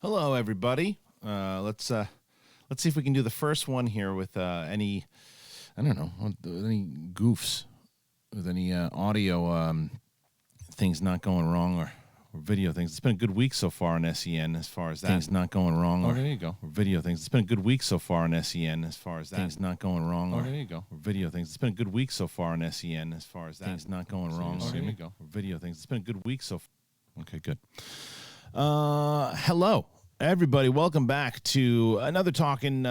Hello, everybody. Let's see if we can do the first one here with any goofs, with any audio things not going wrong or video things. It's been a good week so far on SEN as far as that. Things not going wrong. There you go. Or video things. It's been a good week so far on SEN as far as that. Things not going wrong. There you go. Or video things. It's been a good week so far on SEN as far as that. Things not going wrong. There you go. Or video things. It's been a good week so far. Okay, good. Hello, everybody. Welcome back to another talking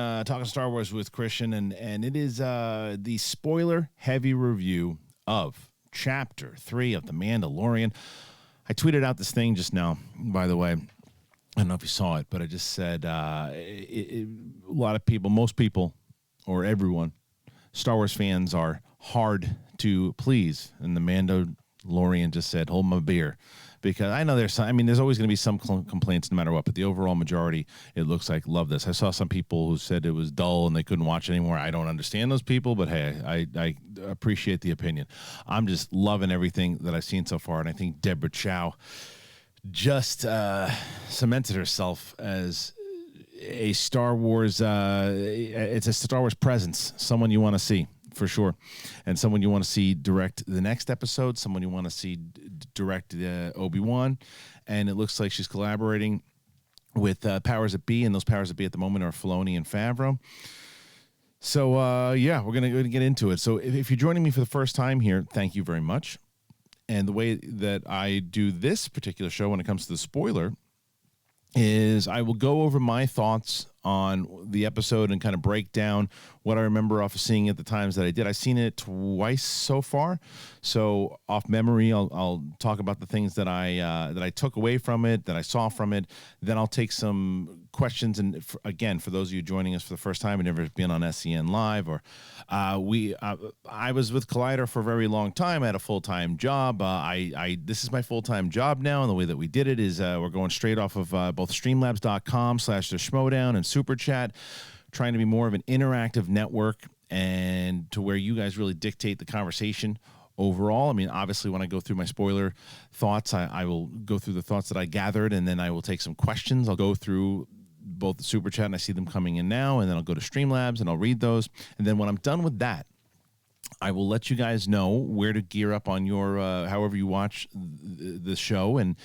Star Wars with Christian, and it is the spoiler-heavy review of Chapter 3 of The Mandalorian. I tweeted out this thing just now, by the way. I don't know if you saw it, but I just said a lot of people, most people, or everyone, Star Wars fans are hard to please, and The Mandalorian just said, hold my beer. Because I know there's always going to be some complaints no matter what, but the overall majority, it looks like, love this. I saw some people who said it was dull and they couldn't watch it anymore. I don't understand those people, but hey, I appreciate the opinion. I'm just loving everything that I've seen so far, and I think Deborah Chow just cemented herself as a Star Wars, it's a Star Wars presence, someone you want to see. For sure. And someone you want to see direct the next episode, someone you want to see direct Obi-Wan. And it looks like she's collaborating with powers that be, and those powers that be at the moment are Filoni and Favreau. So, we're going to get into it. So if you're joining me for the first time here, thank you very much. And the way that I do this particular show when it comes to the spoiler is I will go over my thoughts on the episode and kind of break down what I remember off of seeing it the times that I did. I've seen it twice so far, so off memory, I'll talk about the things that I took away from it, that I saw from it. Then I'll take some questions, and again, for those of you joining us for the first time and never been on SEN Live, or I was with Collider for a very long time. I had a full-time job. This is my full-time job now, and the way that we did it is we're going straight off of both Streamlabs.com/the Schmodown and Superchat, trying to be more of an interactive network and to where you guys really dictate the conversation overall. I mean, obviously, when I go through my spoiler thoughts, I will go through the thoughts that I gathered, and then I will take some questions. I'll go through both the Superchat, and I see them coming in now, and then I'll go to Streamlabs, and I'll read those. And then when I'm done with that, I will let you guys know where to gear up on your, however you watch the show, and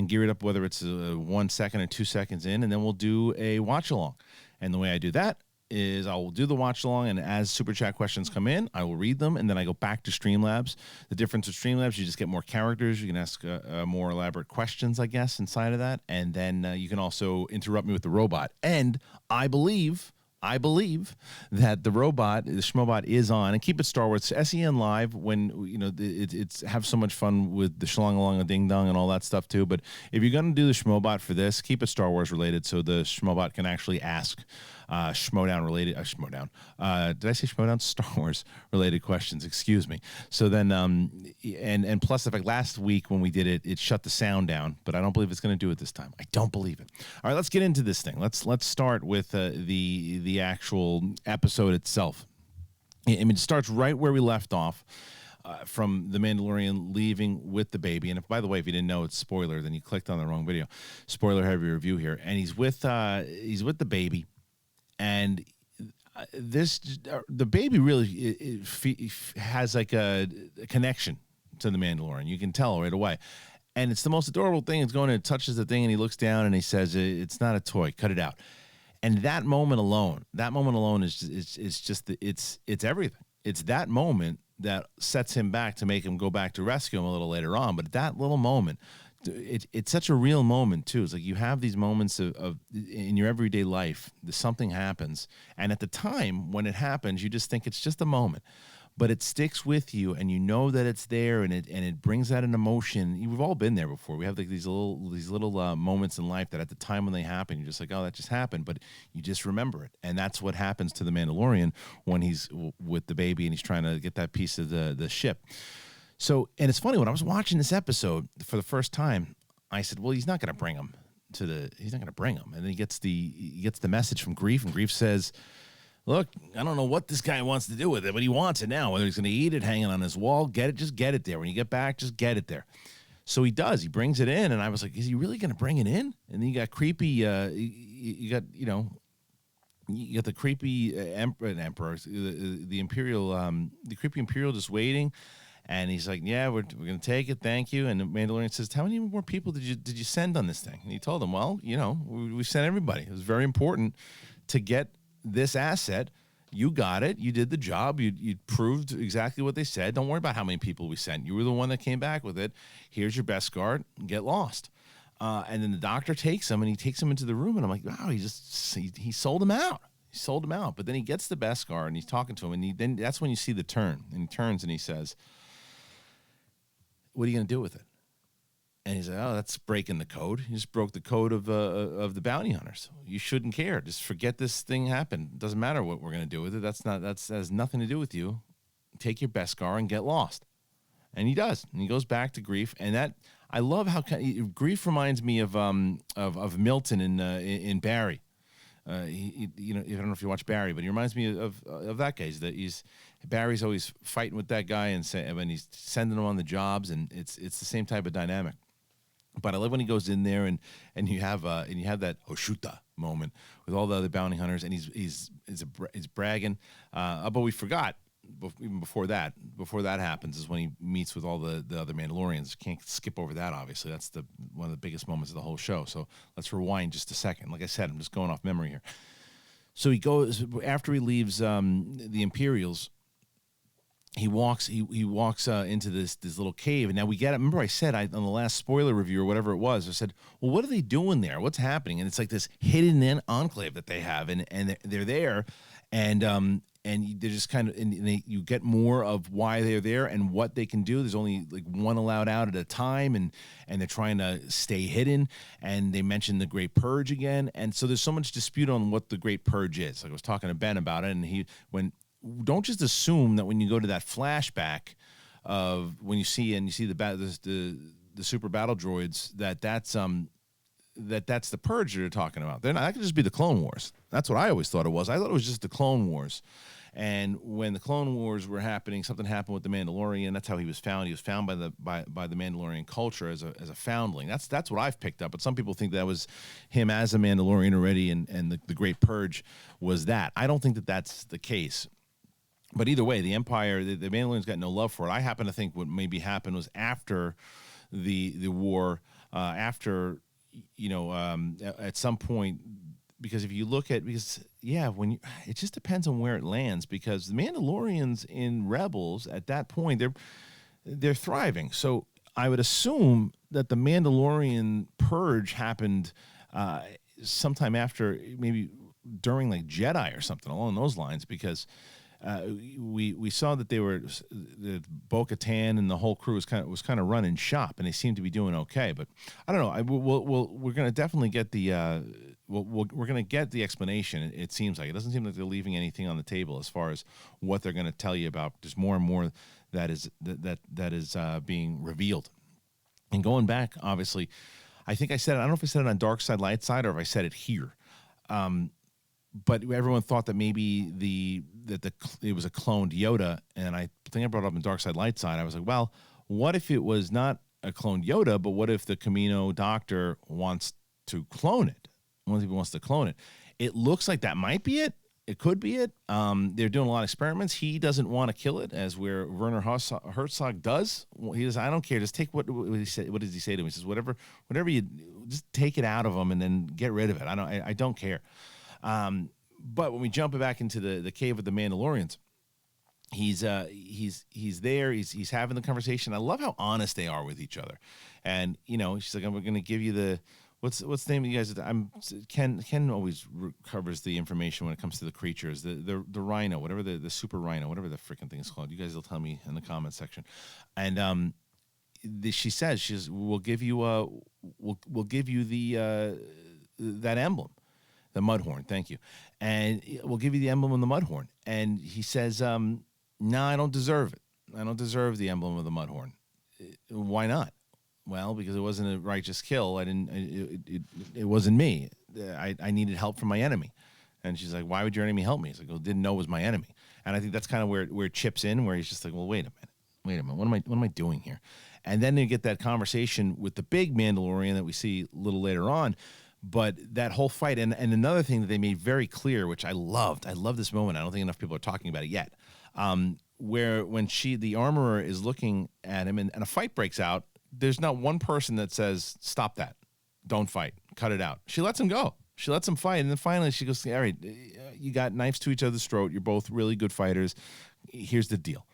gear it up, whether it's 1 second or 2 seconds in, and then we'll do a watch along. And the way I do that is I will do the watch along, and as Super Chat questions come in, I will read them, and then I go back to Streamlabs. The difference with Streamlabs, you just get more characters. You can ask more elaborate questions, I guess, inside of that, and then you can also interrupt me with the robot. And I believe that the robot, the Schmobot, is on. And keep it Star Wars. SEN Live, when, it's have so much fun with the schlong along a ding dong and all that stuff too. But if you're going to do the Schmobot for this, keep it Star Wars related, so the Schmobot can actually ask Schmodown related, did I say Schmodown? Star Wars related questions, excuse me. So then, and plus the fact last week when we did it, it shut the sound down, but I don't believe it's going to do it this time. I don't believe it. All right, let's get into this thing. Let's start with the actual episode itself. I mean, it starts right where we left off. From the Mandalorian leaving with the baby. And if, by the way, if you didn't know it's spoiler, then you clicked on the wrong video. Spoiler heavy review here. And he's with the baby. And the baby really has like a connection to the Mandalorian. You can tell right away. And it's the most adorable thing. It's going and touches the thing, and he looks down and he says, "It's not a toy. Cut it out." And that moment alone is just it's everything. It's that moment that sets him back to make him go back to rescue him a little later on. But that little moment, it's such a real moment too. It's like you have these moments of in your everyday life, something happens, and at the time when it happens, you just think it's just a moment, but it sticks with you, and you know that it's there, and it brings out an emotion. We've all been there before. We have like these little moments in life that at the time when they happen, you're just like, oh, that just happened, but you just remember it, and that's what happens to the Mandalorian when he's with the baby and he's trying to get that piece of the ship. So, and it's funny, when I was watching this episode for the first time, I said, well, he's not going to bring him. And then he gets the message from Grief, and Grief says, look, I don't know what this guy wants to do with it, but he wants it now. Whether he's going to eat it, hang it on his wall, just get it there. When you get back, just get it there. So he does. He brings it in, and I was like, "Is he really going to bring it in?" And then you got creepy. You got the creepy emperor, the imperial, the creepy imperial just waiting, and he's like, "Yeah, we're going to take it, thank you." And the Mandalorian says, "How many more people did you send on this thing?" And he told them, "Well, we sent everybody. It was very important to get this asset. You got it. You did the job. You proved exactly what they said. Don't worry about how many people we sent. You were the one that came back with it. Here's your best guard. Get lost." And then the doctor takes him, and he takes him into the room, and I'm like, wow, he sold him out. He sold him out. But then he gets the best guard, and he's talking to him, and then that's when you see the turn. And he turns, and he says, "What are you going to do with it?" And he's like, "Oh, that's breaking the code. You just broke the code of the bounty hunters. You shouldn't care. Just forget this thing happened. It doesn't matter what we're going to do with it. That has nothing to do with you. Take your Beskar and get lost." And he does. And he goes back to Grief. And that, I love how Grief reminds me of Milton in Barry. I don't know if you watch Barry, but he reminds me of that guy. Barry's always fighting with that guy when he's sending him on the jobs, and it's the same type of dynamic. But I love when he goes in there and you have that Oshuta moment with all the other bounty hunters, and he's bragging. But we forgot even before that happens is when he meets with all the other Mandalorians. Can't skip over that. Obviously, that's one of the biggest moments of the whole show. So let's rewind just a second. Like I said, I'm just going off memory here. So he goes after he leaves the Imperials. He walks into this little cave, and now we get it. Remember I said on the last spoiler review or whatever it was, I said, well, what are they doing there? What's happening? And it's like this hidden enclave that they have, and they're there, and they're just kind of, you get more of why they're there and what they can do. There's only like one allowed out at a time, and they're trying to stay hidden. And they mentioned the Great Purge again, and so there's so much dispute on what the Great Purge is. Like I was talking to Ben about it, and don't just assume that when you go to that flashback of when you see the super battle droids that's the purge you're talking about. Then that could just be the Clone Wars. That's what I always thought it was. I thought it was just the Clone Wars. And when the Clone Wars were happening, something happened with the Mandalorian. That's how he was found. He was found by the Mandalorian culture as a foundling. That's what I've picked up. But some people think that was him as a Mandalorian already, and the Great Purge was that. I don't think that that's the case. But either way, the Empire, the Mandalorians got no love for it. I happen to think what maybe happened was after the war, at some point, because if you look at, it just depends on where it lands, because the Mandalorians in Rebels at that point, they're thriving. So I would assume that the Mandalorian purge happened sometime after, maybe during like Jedi or something along those lines, because we saw that the Bo-Katan and the whole crew was kind of running shop, and they seemed to be doing okay. But I don't know. We're going to definitely get we're going to get the explanation. It seems like it doesn't seem like they're leaving anything on the table as far as what they're going to tell you about. There's more and more that is being revealed. And going back, obviously, I think I said it. I don't know if I said it on Dark Side, Light Side, or if I said it here. But everyone thought that maybe it was a cloned Yoda, and I think I brought it up in Dark Side, Light Side. I was like, well, what if it was not a cloned Yoda, but what if the Kamino Doctor wants to clone it? What if he wants to clone it? It looks like that might be it. It could be it. They're doing a lot of experiments. He doesn't want to kill it, as where Werner Herzog does. He says, I don't care. Just take what he said. What does he say to him? He says, whatever you just take it out of him and then get rid of it. I don't care. But when we jump back into the cave of the Mandalorians, he's there. He's having the conversation. I love how honest they are with each other. And she's like, "I'm going to give you the what's the name of you guys?" Ken always covers the information when it comes to the creatures. The rhino, whatever the super rhino, whatever the freaking thing is called. You guys will tell me in the comment section. And she says, "We'll give you the that emblem." The Mudhorn, thank you. And we'll give you the emblem of the Mudhorn. And he says, no, I don't deserve it. I don't deserve the emblem of the Mudhorn. Why not? Well, because it wasn't a righteous kill. It wasn't me. I needed help from my enemy. And she's like, why would your enemy help me? He's like, well, didn't know it was my enemy. And I think that's kind of where it chips in, where he's just like, well, wait a minute. What am I doing here? And then you get that conversation with the big Mandalorian that we see a little later on. But that whole fight, and another thing that they made very clear, which I love this moment. I don't think enough people are talking about it yet. Where when the armorer is looking at him and a fight breaks out, there's not one person that says, stop that, don't fight, cut it out. She lets him go. She lets him fight. And then finally she goes, all right, you got knives to each other's throat. You're both really good fighters. Here's the deal.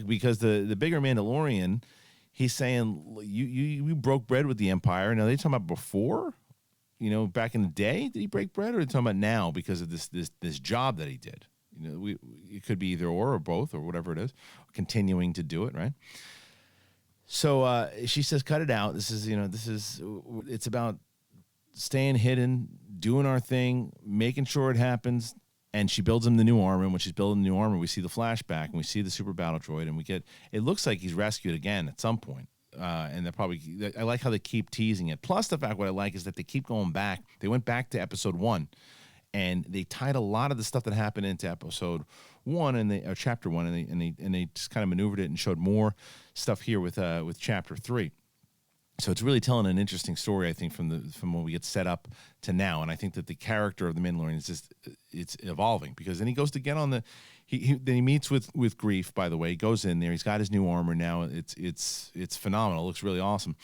Because the bigger Mandalorian, he's saying, you broke bread with the Empire. Now, they talking about before? Back in the day, did he break bread, or are they talking about now because of this job that he did? It could be either or both or whatever it is, continuing to do it, right? So she says, cut it out. It's about staying hidden, doing our thing, making sure it happens. And she builds him the new armor. And when she's building the new armor, we see the flashback and we see the super battle droid, and it looks like he's rescued again at some point. And I like how they keep teasing it. Plus, the fact what I like is that they keep going back. They went back to episode 1, and they tied a lot of the stuff that happened into episode 1 or chapter 1, and they just kind of maneuvered it and showed more stuff here with chapter 3. So it's really telling an interesting story, I think, from when we get set up to now. And I think that the character of the Mandalorian is it's evolving, because then he goes to get on the. Then he meets with Grief. By the way, he goes in there. He's got his new armor now. It's phenomenal. It looks really awesome.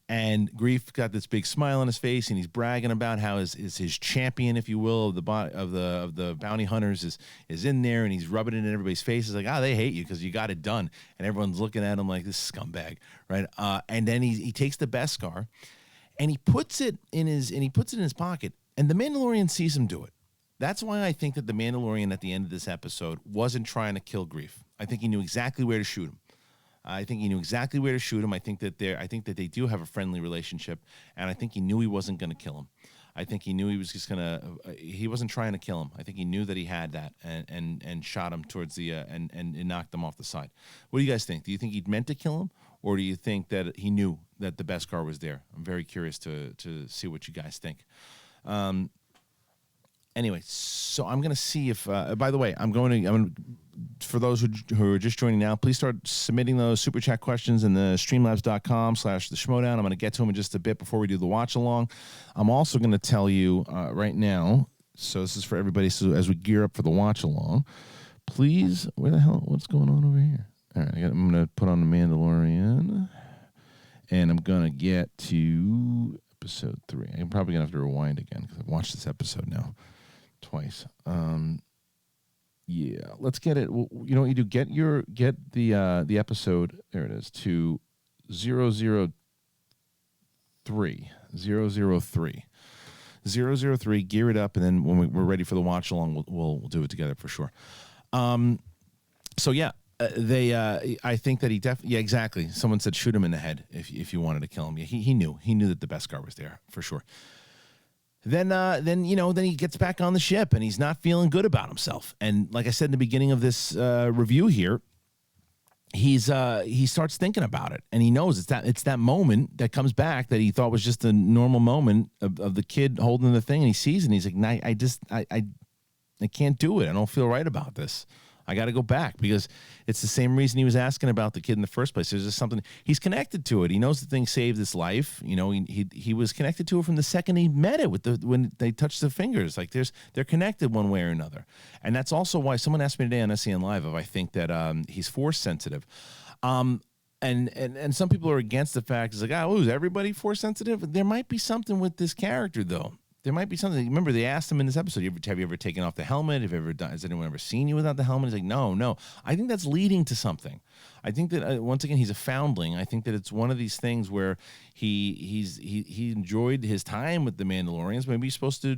And Grief got this big smile on his face, and he's bragging about how his champion, if you will, of the bounty hunters is in there, and he's rubbing it in everybody's faces like, they hate you because you got it done, and everyone's looking at him like, this scumbag, right? And then he takes the Beskar, and he puts it in his pocket, and the Mandalorian sees him do it. That's why I think that the Mandalorian at the end of this episode wasn't trying to kill Grief. I think he knew exactly where to shoot him. I think that they do have a friendly relationship, and I think he knew he wasn't going to kill him. I think he knew he was just he wasn't trying to kill him. I think he knew that he had that and shot him towards the and knocked him off the side. What do you guys think? Do you think he'd meant to kill him, or do you think that he knew that the Beskar was there? I'm very curious to see what you guys think. Anyway, so I'm going to see if, by the way, I'm going to, for those who are just joining now, please start submitting those super chat questions in the streamlabs.com/theschmodown. I'm going to get to them in just a bit before we do the watch along. I'm also going to tell you right now, so this is for everybody, so as we gear up for the watch along, please, what's going on over here? All right, I'm going to put on the Mandalorian, and I'm going to get to episode 3. I'm probably going to have to rewind again because I've watched this episode now twice. Yeah, let's get it. Well, you know what you do? Get the episode. There it is, to 003. 003. Gear it up, and then when we're ready for the watch along, we'll do it together for sure. So yeah, I think that he definitely. Yeah, exactly. Someone said shoot him in the head if you wanted to kill him. Yeah, he knew that the Beskar was there for sure. Then he gets back on the ship, and he's not feeling good about himself. And like I said in the beginning of this review here, he starts thinking about it, and he knows it's that moment that comes back that he thought was just a normal moment of the kid holding the thing, and he sees it, and he's like, I can't do it. I don't feel right about this. I got to go back, because it's the same reason he was asking about the kid in the first place. There's just something he's connected to it. He knows the thing saved his life. You know, he was connected to it from the second he met it when they touched the fingers. Like they're connected one way or another. And that's also why someone asked me today on SEN Live if I think that he's force sensitive. And some people are against the fact. It's like, is everybody force sensitive? There might be something with this character though. There might be something. Remember, they asked him in this episode, have you ever taken off the helmet? Has anyone ever seen you without the helmet? He's like, no. I think that's leading to something. I think that, once again, he's a foundling. I think that it's one of these things where he enjoyed his time with the Mandalorians. Maybe he's supposed to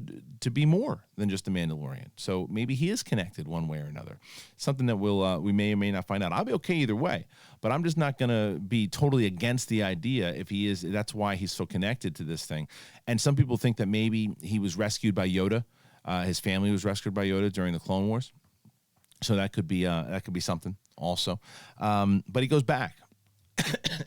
be more than just a Mandalorian. So maybe he is connected one way or another. Something that we may or may not find out. I'll be okay either way. But I'm just not going to be totally against the idea if he is. That's why he's so connected to this thing. And some people think that maybe he was rescued by Yoda. His family was rescued by Yoda during the Clone Wars. So that could be something also. But he goes back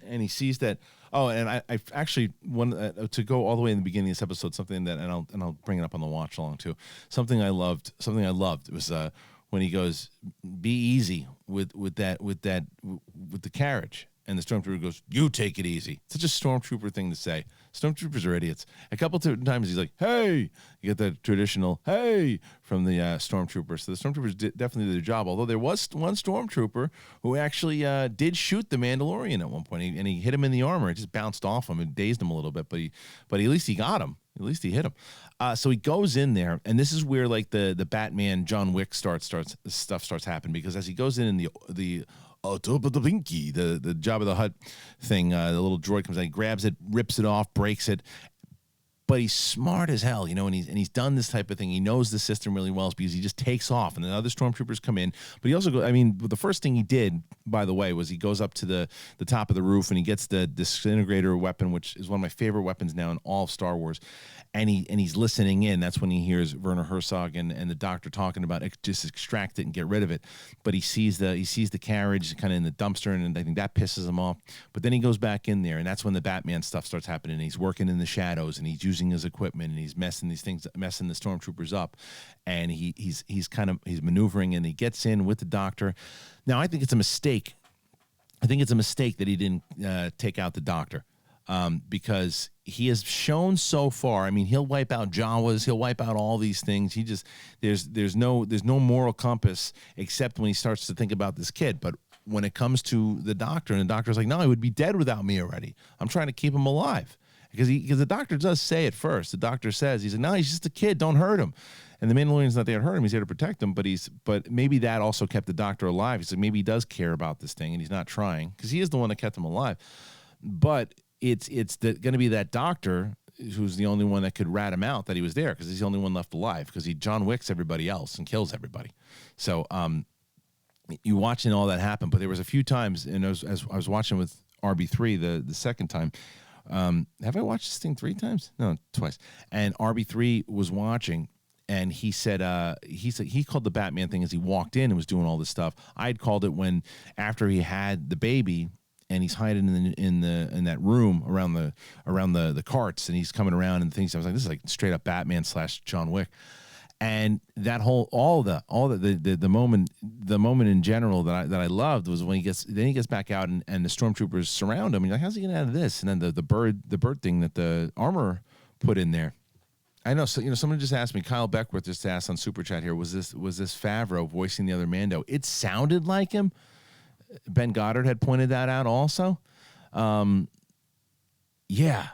and he sees that. Oh, and I actually want to go all the way in the beginning of this episode. Something that, and I'll bring it up on the watch along too. Something I loved. It was when he goes, "Be easy with the carriage," And the stormtrooper goes, "You take it easy." Such a stormtrooper thing to say. Stormtroopers are idiots. A couple of times he's like, "Hey." You get the traditional "hey" from the stormtrooper. So the stormtroopers definitely did their job. Although there was one stormtrooper who actually did shoot the Mandalorian at one point, and he hit him in the armor. It just bounced off him and dazed him a little bit. But at least he got him. At least he hit him. So he goes in there, and this is where like the Batman John Wick stuff starts happening, because as he goes in the top of the pinky, the Jabba the Hutt thing, the little droid comes out, he grabs it, rips it off, breaks it. But he's smart as hell, and he's done this type of thing. He knows the system really well because he just takes off, and then other stormtroopers come in. But he also the first thing he did, by the way, was he goes up to the top of the roof and he gets the disintegrator weapon, which is one of my favorite weapons now in all of Star Wars. And he's listening in. That's when he hears Werner Herzog and the doctor talking about just extract it and get rid of it. But he sees the carriage kind of in the dumpster, and I think that pisses him off. But then he goes back in there, and that's when the Batman stuff starts happening. He's working in the shadows, and he's using his equipment, and he's messing the stormtroopers up, and he's maneuvering, and he gets in with the doctor. Now I think it's a mistake. I think it's a mistake that he didn't take out the doctor. Because he has shown so far. I mean, he'll wipe out Jawas, he'll wipe out all these things. He just there's no moral compass except when he starts to think about this kid. But when it comes to the doctor, and the doctor's like, "No, he would be dead without me already. I'm trying to keep him alive." Because the doctor does say it first. The doctor says, he's like, "No, he's just a kid. Don't hurt him." And the Mandalorian's not there to hurt him. He's there to protect him. But maybe that also kept the doctor alive. He's like, maybe he does care about this thing, and he's not trying, because he is the one that kept him alive. But it's going to be that doctor who's the only one that could rat him out that he was there, because he's the only one left alive, because he John Wicks everybody else and kills everybody. So you watching all that happen. But there was a few times, and as I was watching with RB3 the second time. Have I watched this thing 3 times? No, twice. And RB3 was watching, and he said he called the Batman thing as he walked in and was doing all this stuff. I had called it when after he had the baby, and he's hiding in that room around the carts, and he's coming around and things. I was like, this is like straight up Batman / John Wick. And that whole the moment in general that I loved was when he gets back out and the stormtroopers surround him. And you're like, how's he getting out of this? And then the bird thing that the armor put in there. I know. So someone just asked me. Kyle Beckworth just asked on Superchat here. Was this Favreau voicing the other Mando? It sounded like him. Ben Goddard had pointed that out also. Yeah.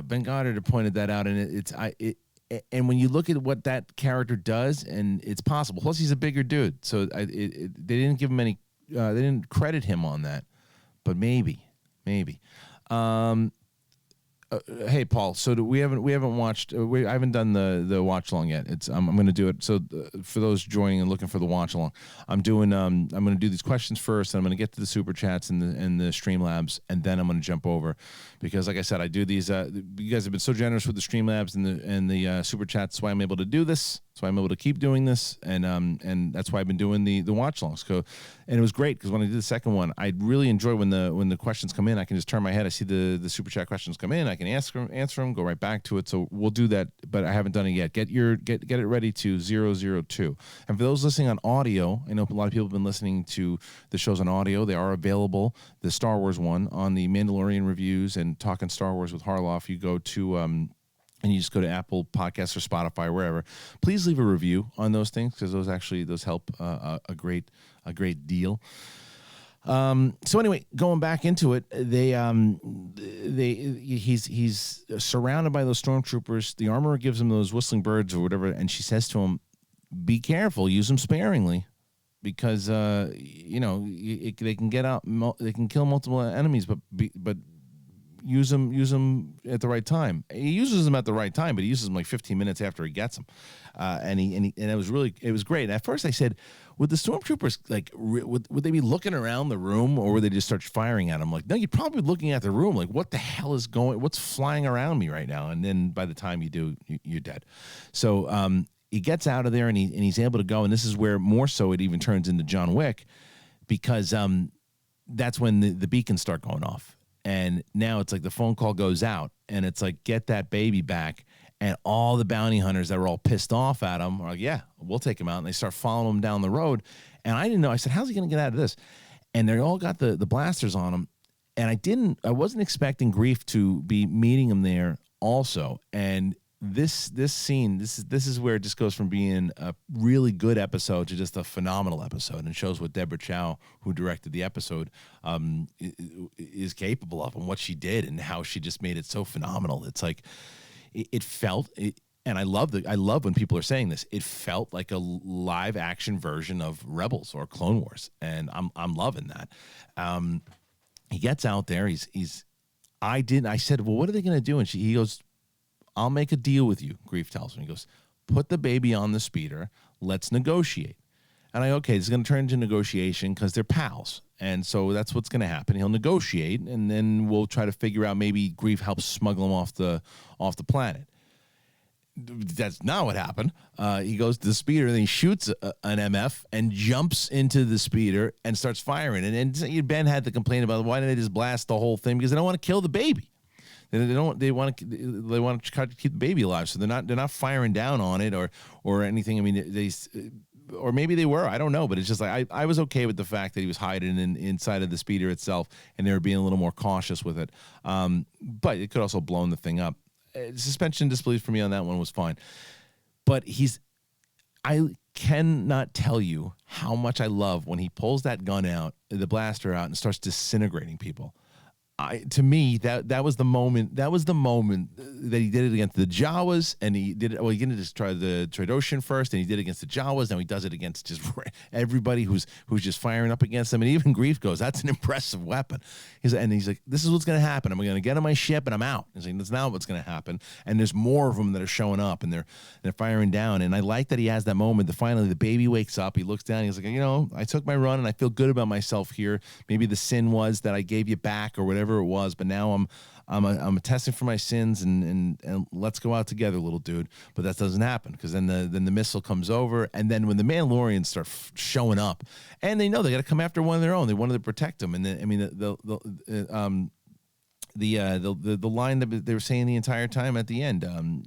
Ben Goddard had pointed that out, and and when you look at what that character does, and it's possible. Plus, he's a bigger dude, so they didn't give him any. They didn't credit him on that, but maybe. Hey, Paul. So we haven't watched. I haven't done the watch along yet. I'm going to do it. So for those joining and looking for the watch along, I'm going to do these questions first, and I'm going to get to the super chats and the Streamlabs, and then I'm going to jump over, because like I said, I do these. You guys have been so generous with the Streamlabs and the super chats. That's why I'm able to do this. That's why I'm able to keep doing this, and that's why I've been doing the watch alongs. And it was great, because when I did the second one, I really enjoy when the questions come in. I can just turn my head. I see the super chat questions come in. I can answer them, go right back to it. So we'll do that, but I haven't done it yet. Get it ready to 002. And for those listening on audio, I know a lot of people have been listening to the shows on audio. They are available. The Star Wars one on the Mandalorian reviews and Talking Star Wars with Harloff. You go to and you just go to Apple Podcasts or Spotify, wherever. Please leave a review on those things, because those help a great deal. So anyway, going back into it, he's surrounded by those stormtroopers. The armorer gives him those whistling birds or whatever, and she says to him, "Be careful, use them sparingly, because they can get out, they can kill multiple enemies, but use them at the right time." He uses them at the right time, but he uses them like 15 minutes after he gets them, and it was great. And at first I said, would the stormtroopers would they be looking around the room, or would they just start firing at him? Like, no, you're probably looking at the room, like, what the hell what's flying around me right now? And then by the time you do, you're dead. So he gets out of there, and he's able to go. And this is where more so it even turns into John Wick, because that's when the beacons start going off. And now it's like the phone call goes out, and it's like, get that baby back. And all the bounty hunters that were all pissed off at him are like, yeah, we'll take him out. And they start following him down the road. And I didn't know. I said, how's he going to get out of this? And they all got the blasters on him. And I wasn't expecting Grief to be meeting him there also. And this scene, this is where it just goes from being a really good episode to just a phenomenal episode, and shows what Deborah Chow, who directed the episode, is capable of, and what she did, and how she just made it so phenomenal. It's like it felt, and I love when people are saying this. It felt like a live action version of Rebels or Clone Wars, and I'm loving that. He gets out there. I said, well, what are they going to do? And he goes, I'll make a deal with you, Grief tells me. He goes, put the baby on the speeder. Let's negotiate. And okay, this is going to turn into negotiation because they're pals. And so that's what's going to happen. He'll negotiate, and then we'll try to figure out, maybe Grief helps smuggle him off the planet. That's not what happened. He goes to the speeder, and he shoots an MF and jumps into the speeder and starts firing. And Ben had to complain about, why didn't they just blast the whole thing? Because they don't want to kill the baby. They want to try to keep the baby alive, so they're not firing down on it or anything. I mean, or maybe they were. I don't know, but it's just like I was okay with the fact that he was hiding inside of the speeder itself, and they were being a little more cautious with it. But it could also have blown the thing up. Suspension of disbelief for me on that one was fine, but I cannot tell you how much I love when he pulls that gun out, the blaster out, and starts disintegrating people. To me, that was the moment. That was the moment that he did it against the Jawas, and he did it. Well, he didn't just try the Trandoshan first, and he did it against the Jawas. Now he does it against just everybody who's just firing up against them. And even Grief goes, "That's an impressive weapon." He's like, "This is what's going to happen. I'm going to get on my ship, and I'm out." He's like, "That's not what's going to happen." And there's more of them that are showing up, and they're firing down. And I like that he has that moment that finally the baby wakes up. He looks down. He's like, I took my run, and I feel good about myself here. Maybe the sin was that I gave you back, or whatever it was, but now I'm attesting for my sins, and let's go out together, little dude. But that doesn't happen, because then the missile comes over, and then when the Mandalorians start showing up, and they know they got to come after one of their own, they wanted to protect them, and then I mean the line that they were saying the entire time at the end,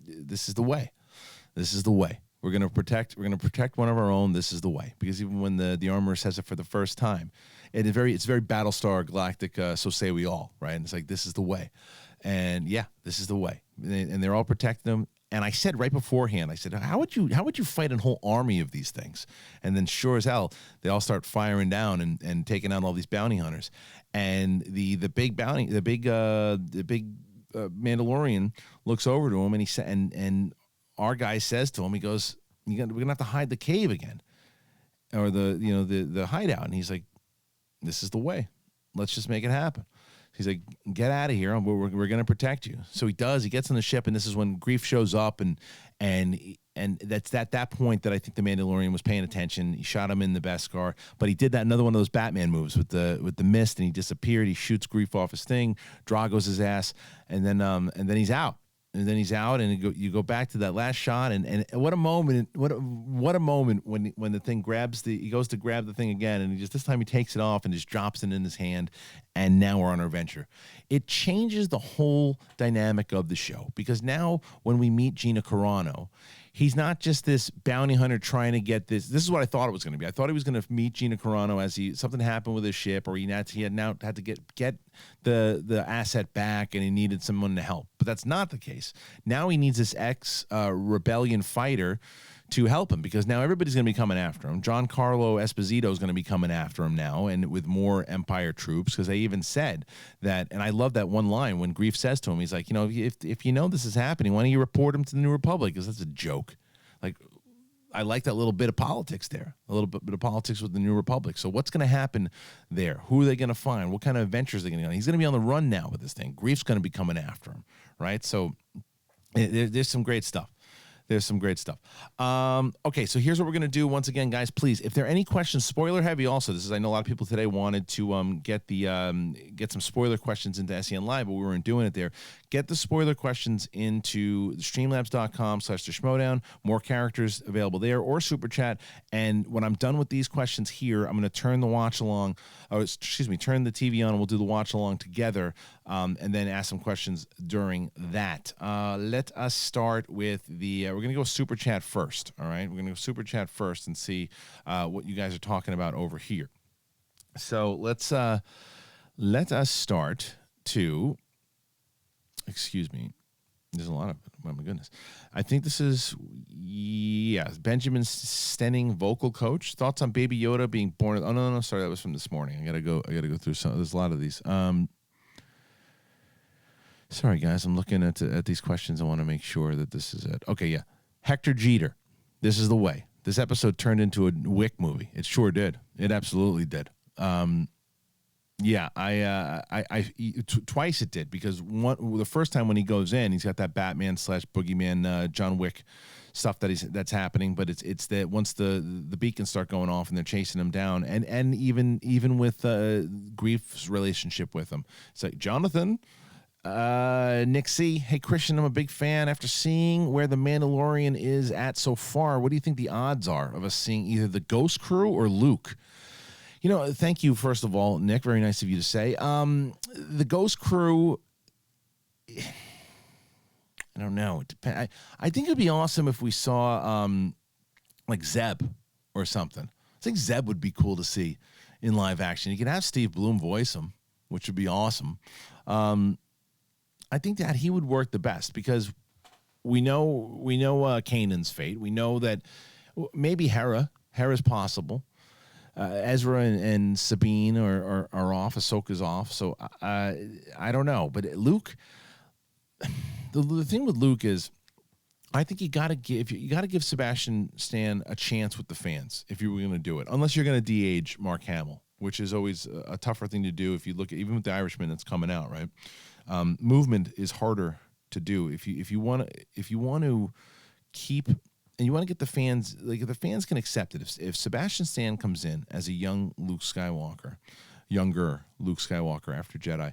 this is the way, this is the way. We're gonna protect one of our own. This is the way. Because even when the armorer says it for the first time, it's very Battlestar Galactica. So say we all, right? And it's like, this is the way, and yeah, this is the way. And they're all protecting them. And I said right beforehand, I said, how would you fight a whole army of these things? And then sure as hell, they all start firing down and taking out all these bounty hunters. And the big Mandalorian looks over to him, and he said, and our guy says to him, he goes, we're gonna have to hide the cave again, or the hideout. And he's like, this is the way. Let's just make it happen. He's like, get out of here. We're gonna protect you. So he does. He gets on the ship, and this is when Grief shows up, and that's at that point that I think the Mandalorian was paying attention. He shot him in the Beskar, but he did another one of those Batman moves with the mist, and he disappeared. He shoots Grief off his thing, Drago's his ass, and then he's out. And then he's out, and you go back to that last shot, and what a moment! What a moment when the thing he goes to grab the thing again, and this time he takes it off and just drops it in his hand, and now we're on our adventure. It changes the whole dynamic of the show, because now when we meet Gina Carano, he's not just this bounty hunter trying to get this. This is what I thought it was going to be. I thought he was going to meet Gina Carano as something happened with his ship, or he had now had to get the asset back, and he needed someone to help. But that's not the case. Now he needs this rebellion fighter to help him, because now everybody's going to be coming after him. Giancarlo Esposito is going to be coming after him now, and with more Empire troops, because they even said that, and I love that one line when Grief says to him, he's like, if you know this is happening, why don't you report him to the New Republic? Because that's a joke. Like, I like that little bit of politics there, a little bit of politics with the New Republic. So what's going to happen there? Who are they going to find? What kind of adventures are they going to go on? He's going to be on the run now with this thing. Grief's going to be coming after him, right? So there's some great stuff. There's some great stuff. Okay, so here's what we're going to do. Once again, guys, please, if there are any questions, spoiler heavy also. I know a lot of people today wanted to get some spoiler questions into SEN Live, but we weren't doing it there. Get the spoiler questions into streamlabs.com/theschmodown. More characters available there, or Superchat. And when I'm done with these questions here, I'm going to turn the turn the TV on, and we'll do the watch along together, and then ask some questions during that. Let us start with we're going to go Super Chat first, all right? We're going to go Super Chat first and see what you guys are talking about over here. So let's let us start to, excuse me, there's a lot of, oh my goodness. I think this is, Benjamin Stenning, vocal coach. Thoughts on Baby Yoda being born? Oh, no, sorry, that was from this morning. I gotta go through some, there's a lot of these. Sorry, guys, I'm looking at these questions. I want to make sure that this is it. Okay, yeah. Hector Jeter, this is the way. This episode turned into a Wick movie. It sure did. It absolutely did. Twice it did, because the first time when he goes in, he's got that Batman / Boogeyman John Wick stuff that's happening, but it's that once the beacons start going off and they're chasing him down, and even with Grief's relationship with him, it's like, Jonathan, Nick C, hey Christian, I'm a big fan. After seeing where the Mandalorian is at so far, what do you think the odds are of us seeing either the Ghost Crew or Luke? You know, thank you, first of all, Nick. Very nice of you to say. The Ghost Crew, I don't know. I think it would be awesome if we saw like Zeb or something. I think Zeb would be cool to see in live action. You could have Steve Bloom voice him, which would be awesome. I think that he would work the best, because we know Kanan's fate. We know that maybe Hera's possible. Ezra and Sabine are off. Ahsoka's off. So I don't know. But Luke, the thing with Luke is, I think you got to give Sebastian Stan a chance with the fans if you were going to do it. Unless you're going to de-age Mark Hamill, which is always a tougher thing to do. If you look at, even with The Irishman that's coming out, right? Movement is harder to do. If you want to keep, and you want to get the fans, like, if the fans can accept it. If Sebastian Stan comes in as a younger Luke Skywalker after Jedi,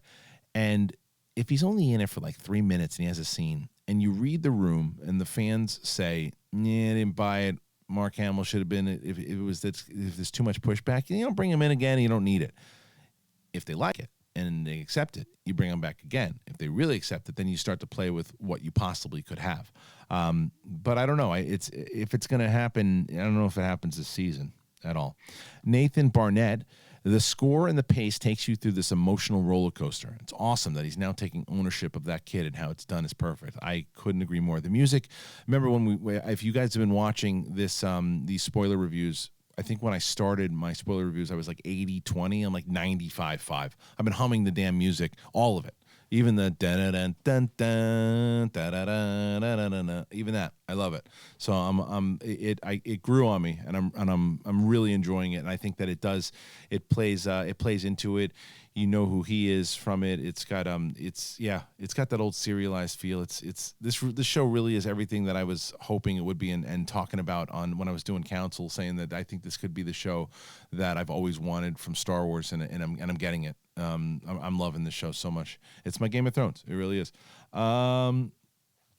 and if he's only in it for like 3 minutes and he has a scene, and you read the room and the fans say, "Yeah, I didn't buy it. Mark Hamill should have been it. If there's too much pushback, you don't bring him in again. You don't need it." If they like it and they accept it, you bring them back again. If they really accept it, then you start to play with what you possibly could have. But I don't know. If it's going to happen, I don't know if it happens this season at all. Nathan Barnett, the score and the pace takes you through this emotional roller coaster. It's awesome that he's now taking ownership of that kid, and how it's done is perfect. I couldn't agree more. The music, remember if you guys have been watching this, these spoiler reviews, I think when I started my spoiler reviews, I was like 80-20. I'm like 95-5. I've been humming the damn music, all of it. Even the dun-dun-dun-dun, da-da-da-da-da-da, even that. I love it. So it grew on me, and I'm really enjoying it. And I think that it plays into it. You know who he is from it. It's got that old serialized feel. This show really is everything that I was hoping it would be, and talking about on when I was doing Council, saying that I think this could be the show that I've always wanted from Star Wars, and I'm getting it. I'm loving this show so much. It's my Game of Thrones. It really is.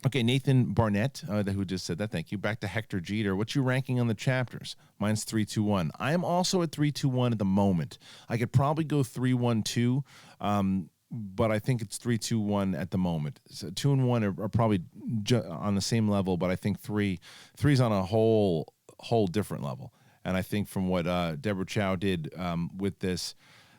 Okay, Nathan Barnett, who just said that. Thank you. Back to Hector Jeter. What's your ranking on the chapters? Mine's 3-2-1. I am also at 3-2-1 at the moment. I could probably go 3-1-2, but I think it's 3-2-1 at the moment. So 2 and 1 are probably on the same level, but I think three's on a whole different level. And I think from what Deborah Chow did with this,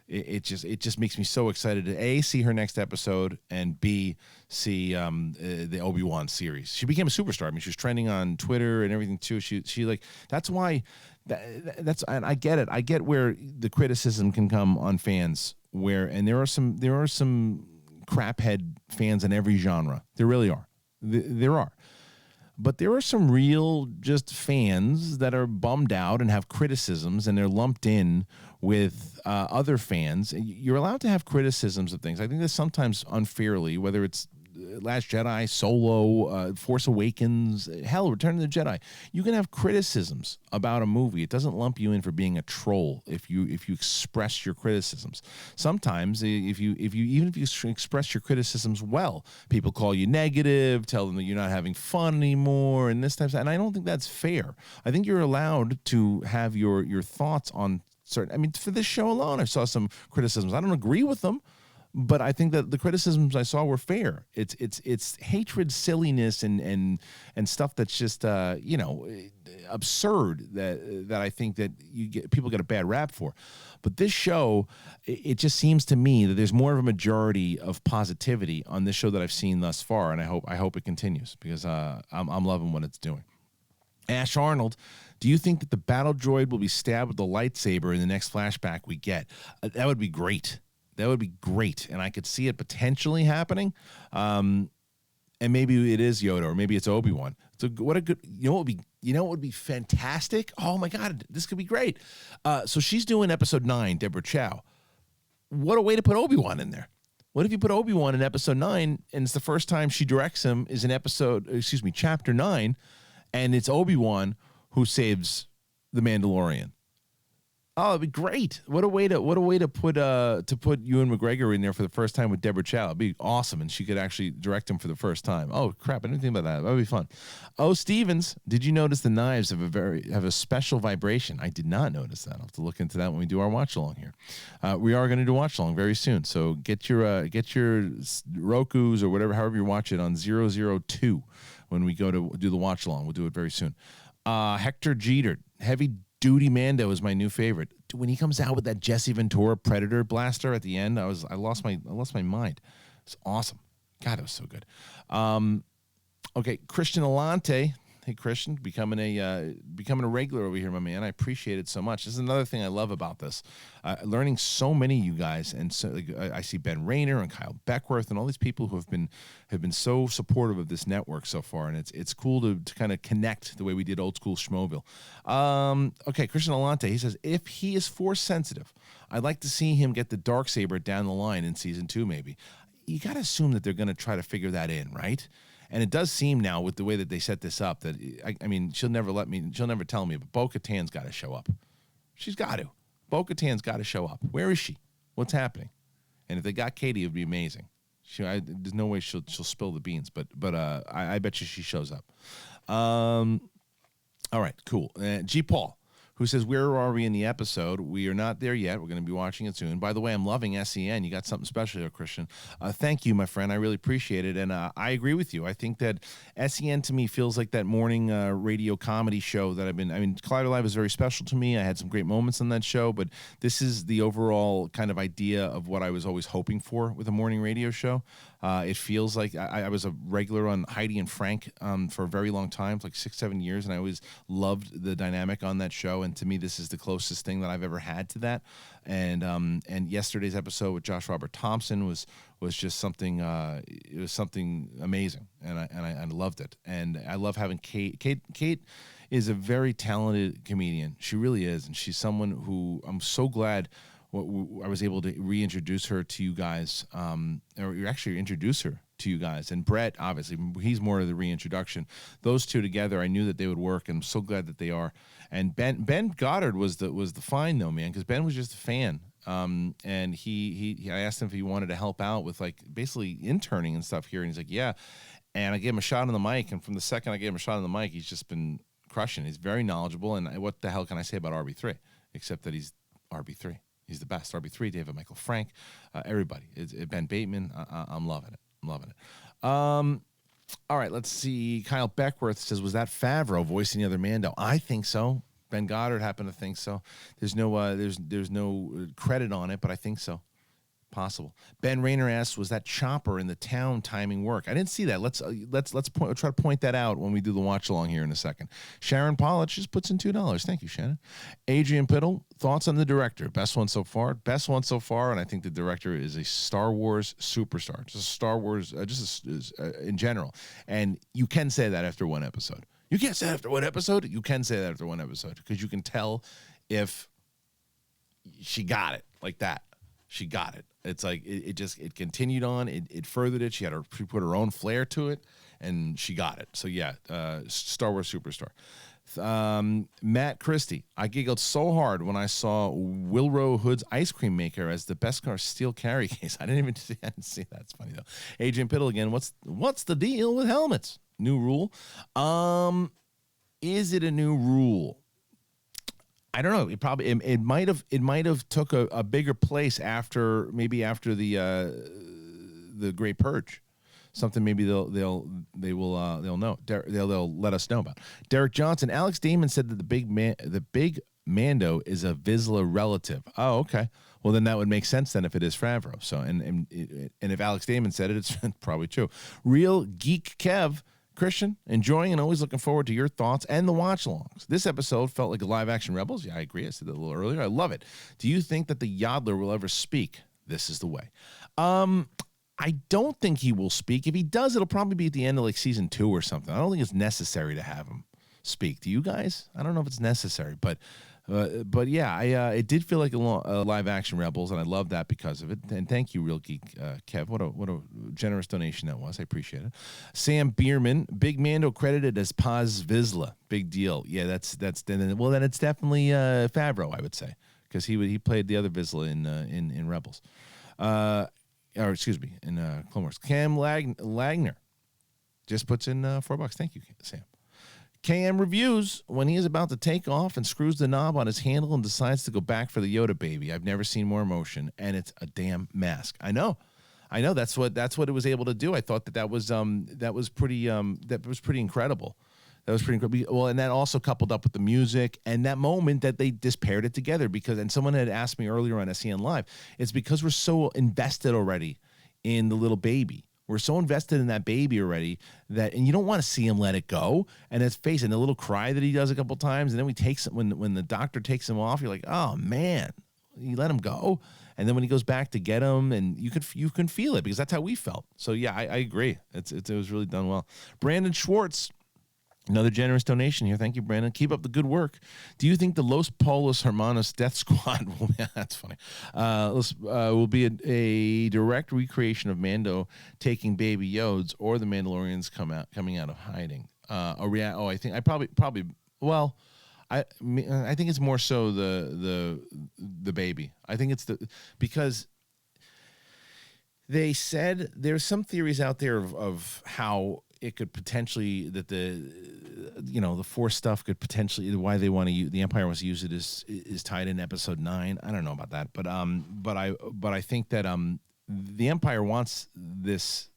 it just makes me so excited to A, see her next episode, and B, see the Obi-Wan series. She became a superstar. I mean, she was trending on Twitter and everything too. She like, that's why that's, and I get it. I get where the criticism can come on fans, and there are some craphead fans in every genre. There really are. There are. But there are some real just fans that are bummed out and have criticisms, and they're lumped in with other fans. You're allowed to have criticisms of things. I think that sometimes unfairly, whether it's Last Jedi, Solo, Force Awakens, hell, Return of the Jedi. You can have criticisms about a movie. It doesn't lump you in for being a troll if you express your criticisms. Sometimes if you express your criticisms well, people call you negative, tell them that you're not having fun anymore, and this type of stuff. And I don't think that's fair. I think you're allowed to have your thoughts on certain. I mean, for this show alone, I saw some criticisms. I don't agree with them, but I think that the criticisms I saw were fair. It's hatred, silliness, and stuff that's just absurd that I think that people get a bad rap for. But this show, it just seems to me that there's more of a majority of positivity on this show that I've seen thus far, and I hope it continues because I'm loving what it's doing. Ash Arnold, do you think that the battle droid will be stabbed with the lightsaber in the next flashback we get? That would be great. That would be great, and I could see it potentially happening. And maybe it is Yoda, or maybe it's Obi-Wan. So what a good, what would be fantastic? Oh my God, this could be great. So she's doing episode 9, Deborah Chow. What a way to put Obi-Wan in there. What if you put Obi-Wan in episode 9, and it's the first time she directs him is in chapter 9, and it's Obi-Wan who saves the Mandalorian. Oh, it'd be great. What a way to put Ewan McGregor in there for the first time with Deborah Chow. It'd be awesome, and she could actually direct him for the first time. Oh crap, I didn't think about that. That would be fun. Oh, Stevens, did you notice the knives have a special vibration? I did not notice that. I'll have to look into that when we do our watch along here. We are going to do watch along very soon. So get your Rokus or whatever, however you watch it, on 002 when we go to do the watch along. We'll do it very soon. Hector Jeter, Heavy Duty Mando is my new favorite. When he comes out with that Jesse Ventura Predator blaster at the end, I lost my mind. It's awesome. God, it was so good. Okay, Christian Alante. Hey, Christian, becoming a regular over here, my man. I appreciate it so much. This is another thing I love about this. Learning so many of you guys, and so I see Ben Rayner and Kyle Beckworth and all these people who have been so supportive of this network so far, and it's cool to kind of connect the way we did old school Schmoville. Okay, Christian Alante, he says, if he is force sensitive, I'd like to see him get the Darksaber down the line in season 2, maybe. You got to assume that they're going to try to figure that in, right? And it does seem now, with the way that they set this up, that I mean, she'll never tell me, but Bo-Katan's got to show up. She's got to. Bo-Katan's got to show up. Where is she? What's happening? And if they got Katie, it would be amazing. There's no way she'll spill the beans, but I bet you she shows up. All right, cool. G. Paul, who says, where are we in the episode? We are not there yet. We're going to be watching it soon. By the way, I'm loving SEN. You got something special here, Christian. Thank you, my friend. I really appreciate it. And I agree with you. I think that SEN to me feels like that morning radio comedy show that Collider Live is very special to me. I had some great moments on that show, but this is the overall kind of idea of what I was always hoping for with a morning radio show. It feels like I was a regular on Heidi and Frank for a very long time, like 6-7 years, and I always loved the dynamic on that show. And to me, this is the closest thing that I've ever had to that. And yesterday's episode with Josh Robert Thompson was just something. It was something amazing, and I loved it. And I love having Kate. Kate is a very talented comedian. She really is, and she's someone who I'm so glad I was able to reintroduce her to you guys, or actually introduce her to you guys. And Brett, obviously, he's more of the reintroduction. Those two together, I knew that they would work, and I'm so glad that they are. And Ben Goddard was the find though, man, because Ben was just a fan. And I asked him if he wanted to help out with like basically interning and stuff here, and he's like, yeah. And I gave him a shot on the mic, and from the second I gave him a shot on the mic, he's just been crushing. He's very knowledgeable, and what the hell can I say about RB3 except that he's RB3. He's the best. RB3, David Michael Frank, everybody. Ben Bateman. I'm loving it. I'm loving it. All right, let's see. Kyle Beckworth says, was that Favreau voicing the other Mando? I think so. Ben Goddard happened to think so. There's no credit on it, but I think so. Possible. Ben Rayner asks, was that Chopper in the town timing work? I didn't see that. Let's try to point that out when we do the watch along here in a second. Sharon Pollitt just puts in $2. Thank you, Shannon. Adrian Piddle, thoughts on the director? Best one so far. Best one so far, and I think the director is a Star Wars superstar. Just Star Wars, in general. And you can say that after one episode. You can't say that after one episode. You can say that after one episode because you can tell if she got it like that. She got it. It's like it continued on. It furthered it. She put her own flair to it, and she got it. So yeah, Star Wars superstar. Matt Christie, I giggled so hard when I saw Wilro Hood's ice cream maker as the Beskar steel carry case. I didn't see that. It's funny though. Adrian Piddle again. What's the deal with helmets? New rule. Is it a new rule? I don't know. It might have took a bigger place after the Great Purge. Something maybe they'll know. They'll let us know about. Derek Johnson, Alex Damon said that the big Mando is a Vizsla relative. Oh, okay. Well, then that would make sense then if it is Favreau. So and if Alex Damon said it, it's probably true. Real Geek Kev. Christian, enjoying and always looking forward to your thoughts and the watch-alongs. This episode felt like a live-action Rebels. Yeah, I agree. I said that a little earlier. I love it. Do you think that the Yoddler will ever speak? This is the way. I don't think he will speak. If he does, it'll probably be at the end of like season 2 or something. I don't think it's necessary to have him speak. Do you guys? I don't know if it's necessary, but yeah, it did feel like a live-action Rebels, and I love that because of it. And thank you, Real Geek Kev. What a generous donation that was. I appreciate it. Sam Bierman, Big Mando credited as Paz Vizsla. Big deal. Yeah, then it's definitely Favreau, I would say, because he played the other Vizsla in Rebels, or excuse me, in Clone Wars. Cam Lagner just puts in $4. Thank you, Sam. KM reviews when he is about to take off and screws the knob on his handle and decides to go back for the Yoda baby. I've never seen more emotion, and it's a damn mask. I know. That's what it was able to do. I thought that was pretty incredible. That was pretty incredible. Well, and that also coupled up with the music and that moment that they just paired it together and someone had asked me earlier on SEN Live. It's because we're so invested already in the little baby. We're so invested in that baby already and you don't want to see him let it go. And his face and the little cry that he does a couple times, and then when the doctor takes him off, you're like, oh man, you let him go. And then when he goes back to get him, and you can feel it because that's how we felt. So yeah, I agree. It was really done well. Brandon Schwartz. Another generous donation here. Thank you, Brandon. Keep up the good work. Do you think the Los Polos Hermanos Death Squad will that's funny. Will be a direct recreation of Mando taking baby Yodes or the Mandalorians coming out of hiding? I think I probably well, I think it's more so the baby. I think it's because they said there's some theories out there of how it could potentially the Force stuff could potentially why they want to use the Empire wants to use it is tied in Episode 9. I don't know about that, but I think that the Empire wants this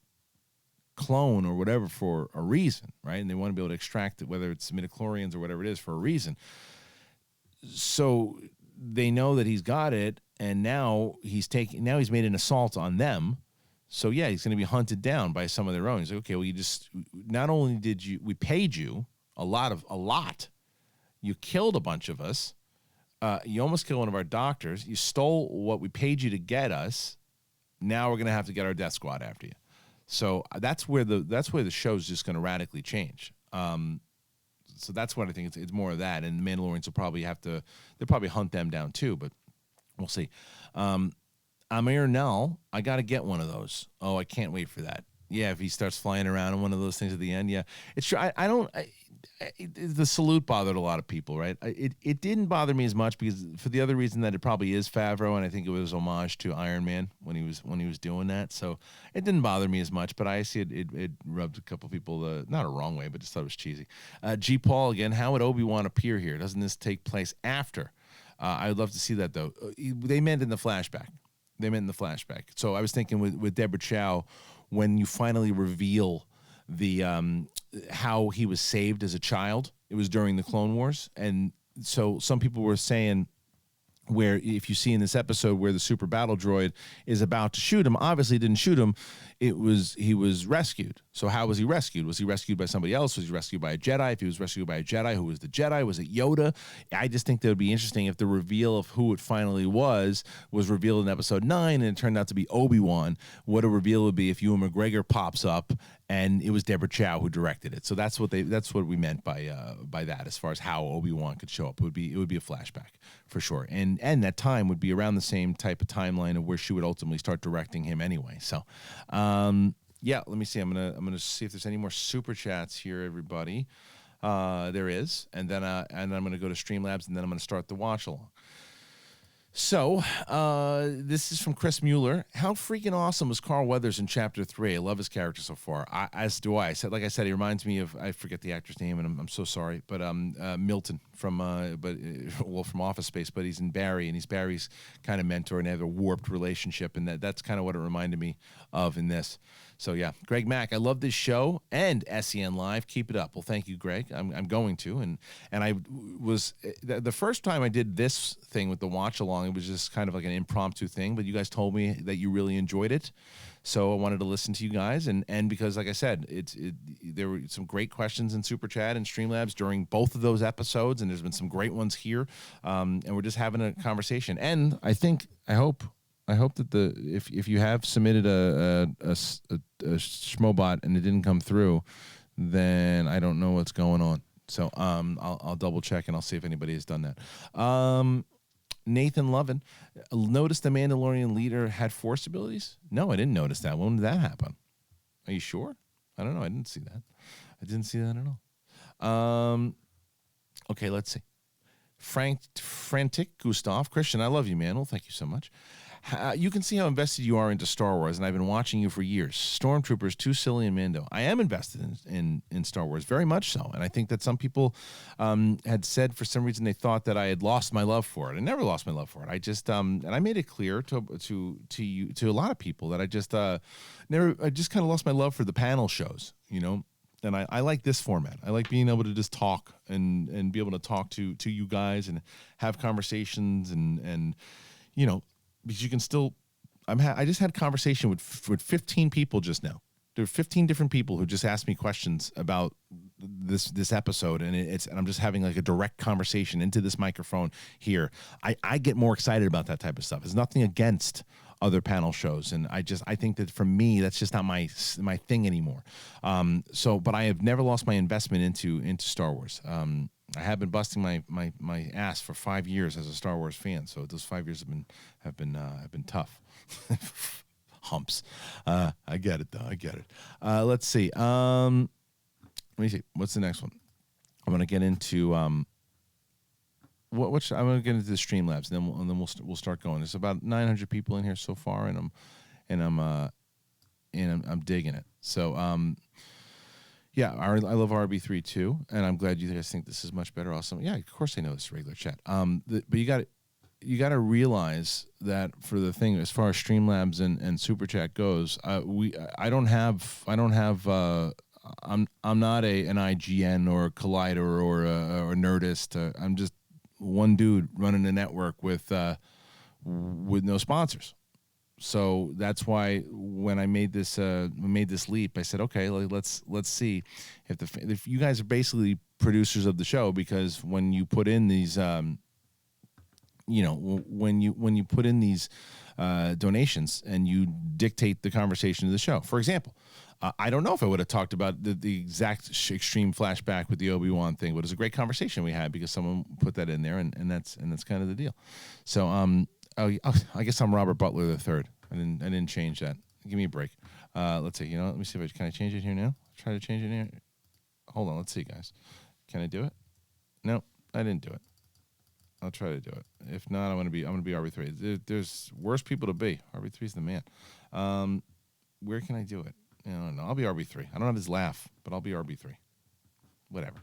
clone or whatever for a reason, right? And they want to be able to extract it, whether it's midichlorians or whatever it is, for a reason. So they know that he's got it, and now he's made an assault on them. So yeah, he's going to be hunted down by some of their own. He's like, okay, well, not only we paid you a lot, you killed a bunch of us, you almost killed one of our doctors, you stole what we paid you to get us. Now we're going to have to get our death squad after you. So that's where the show's just going to radically change. So that's what I think. It's more of that, and the Mandalorians they'll probably hunt them down too, but we'll see. Amir Nell, I got to get one of those. Oh, I can't wait for that. Yeah, if he starts flying around on one of those things at the end, yeah. It's true. The salute bothered a lot of people, right? It didn't bother me as much because for the other reason that it probably is Favreau, and I think it was homage to Iron Man when he was doing that. So it didn't bother me as much, but I see it rubbed a couple people not a wrong way, but just thought it was cheesy. G. Paul again, how would Obi-Wan appear here? Doesn't this take place after? I would love to see that though. They meant in the flashback. So I was thinking with Deborah Chow, when you finally reveal the how he was saved as a child, it was during the Clone Wars, and so some people were saying where if you see in this episode where the super battle droid is about to shoot him, obviously he didn't shoot him. He was rescued. So how was he rescued? Was he rescued by somebody else? Was he rescued by a Jedi? If he was rescued by a Jedi, who was the Jedi? Was it Yoda? I just think that would be interesting if the reveal of who it finally was revealed in Episode 9 and it turned out to be Obi-Wan. What a reveal would be if Ewan McGregor pops up and it was Deborah Chow who directed it. So that's what we meant by that as far as how Obi-Wan could show up. It would be a flashback for sure. And that time would be around the same type of timeline of where she would ultimately start directing him anyway. So yeah, let me see. I'm gonna see if there's any more super chats here, everybody. There is, and then I'm gonna go to Streamlabs, and then I'm gonna start the watch along. So, this is from Chris Mueller. How freaking awesome was Carl Weathers in Chapter 3? I love his character so far. As do I. Like I said, he reminds me of, I forget the actor's name, and I'm so sorry, but Milton from from Office Space, but he's in Barry, and he's Barry's kind of mentor, and they have a warped relationship, and that's kind of what it reminded me of in this. So yeah, Greg Mack, I love this show and SEN Live. Keep it up. Well, thank you, Greg. I'm going to, and I was the first time I did this thing with the watch along. It was just kind of like an impromptu thing, but you guys told me that you really enjoyed it, so I wanted to listen to you guys, and because like I said, there were some great questions in Superchat and Streamlabs during both of those episodes, and there's been some great ones here, and we're just having a conversation, and I hope that if you have submitted a Schmobot and it didn't come through, then I don't know what's going on. So I'll double check and I'll see if anybody has done that. Nathan Lovin, noticed the Mandalorian leader had force abilities? No, I didn't notice that. When did that happen? Are you sure? I don't know. I didn't see that. I didn't see that at all. Okay, let's see. Frantic Gustav, Christian, I love you, man. Well, thank you so much. You can see how invested you are into Star Wars, and I've been watching you for years. Stormtroopers, too silly, and Mando. I am invested in Star Wars, very much so, and I think that some people had said for some reason they thought that I had lost my love for it. I never lost my love for it. I just and I made it clear to a lot of people that I just kind of lost my love for the panel shows, you know. And I like this format. I like being able to just talk and be able to talk to you guys and have conversations and you know, because you can still. I just had a conversation with 15 people just now. There were 15 different people who just asked me questions about this episode, and I'm just having like a direct conversation into this microphone here. I get more excited about that type of stuff. There's nothing against other panel shows, and I think that for me that's just not my thing anymore. But I have never lost my investment into Star Wars. I have been busting my ass for 5 years as a Star Wars fan, so those 5 years have been tough. Humps. I get it though. I get it. Let's see. Let me see. What's the next one? I'm gonna get into I'm gonna get into the Streamlabs, and then we'll start going. There's about 900 people in here so far, and I'm digging it. So yeah, I love RB3 too, and I'm glad you guys think this is much better. Awesome. Yeah, of course I know this is regular chat. But you got to realize that for the thing as far as Streamlabs and Superchat goes, I'm not an IGN or a Collider or a Nerdist. I'm just one dude running a network with no sponsors. So that's why when I made this leap, I said, okay, let's see if you guys are basically producers of the show, because when you put in these when you put in these donations and you dictate the conversation of the show. For example, I don't know if I would have talked about the exact extreme flashback with the Obi-Wan thing, but it was a great conversation we had because someone put that in there, and that's kind of the deal. So I guess I'm Robert Butler III. I didn't change that. Give me a break. Let's see. Let me see if can I change it here now? Try to change it here. Hold on. Let's see, guys. Can I do it? No, I didn't do it. I'll try to do it. If not, I'm gonna be RB3. There's worse people to be. RB3 is the man. Where can I do it? No, I'll be RB3. I don't have his laugh, but I'll be RB3. Whatever.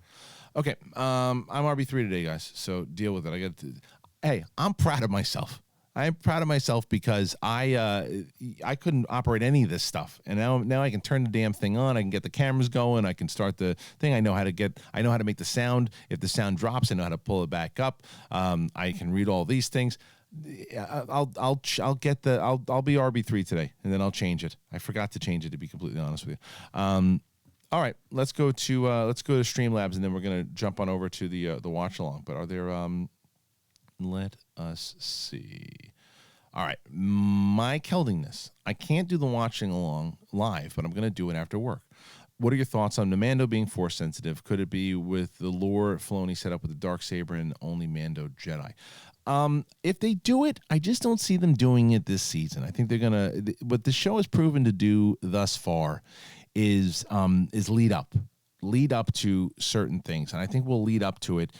Okay. I'm RB3 today, guys. So deal with it. Hey, I'm proud of myself. I'm proud of myself because I couldn't operate any of this stuff, and now I can turn the damn thing on. I can get the cameras going. I can start the thing. I know how to make the sound. If the sound drops, I know how to pull it back up. I can read all these things. I'll be RB3 today, and then I'll change it. I forgot to change it, to be completely honest with you. All right, let's go to Streamlabs, and then we're gonna jump on over to the watch along. But are there let us see. All right, Mike Heldingness. I can't do the watching along live, but I'm going to do it after work. What are your thoughts on the Mando being force sensitive? Could it be with the lore Filoni set up with the Darksaber and only Mando Jedi? If they do it, I just don't see them doing it this season. I think they're going to. What the show has proven to do thus far is lead up. lead up to certain things, and I think we'll lead up to it.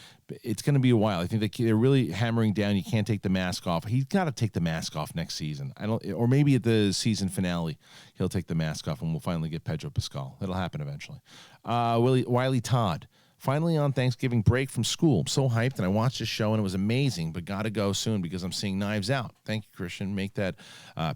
It's going to be a while. I think they're really hammering down. You can't take the mask off. He's got to take the mask off next season. Or maybe at the season finale, he'll take the mask off, and we'll finally get Pedro Pascal. It'll happen eventually. Wiley Todd. Finally on Thanksgiving break from school. I'm so hyped, and I watched this show, and it was amazing, but got to go soon because I'm seeing Knives Out. Thank you, Christian. Make that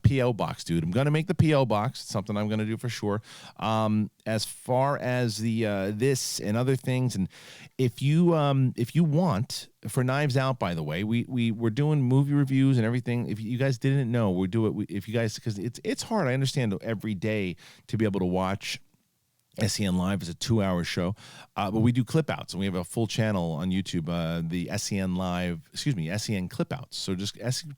P.O. box, dude. I'm going to make the P.O. box. It's something I'm going to do for sure. As far as the this and other things, and if you want, for Knives Out, by the way, we're doing movie reviews and everything. If you guys didn't know, we'll do it. If you guys, because it's hard. I understand every day to be able to watch SEN Live is a 2-hour show, but we do clip outs, and we have a full channel on YouTube, the SEN clip outs. So just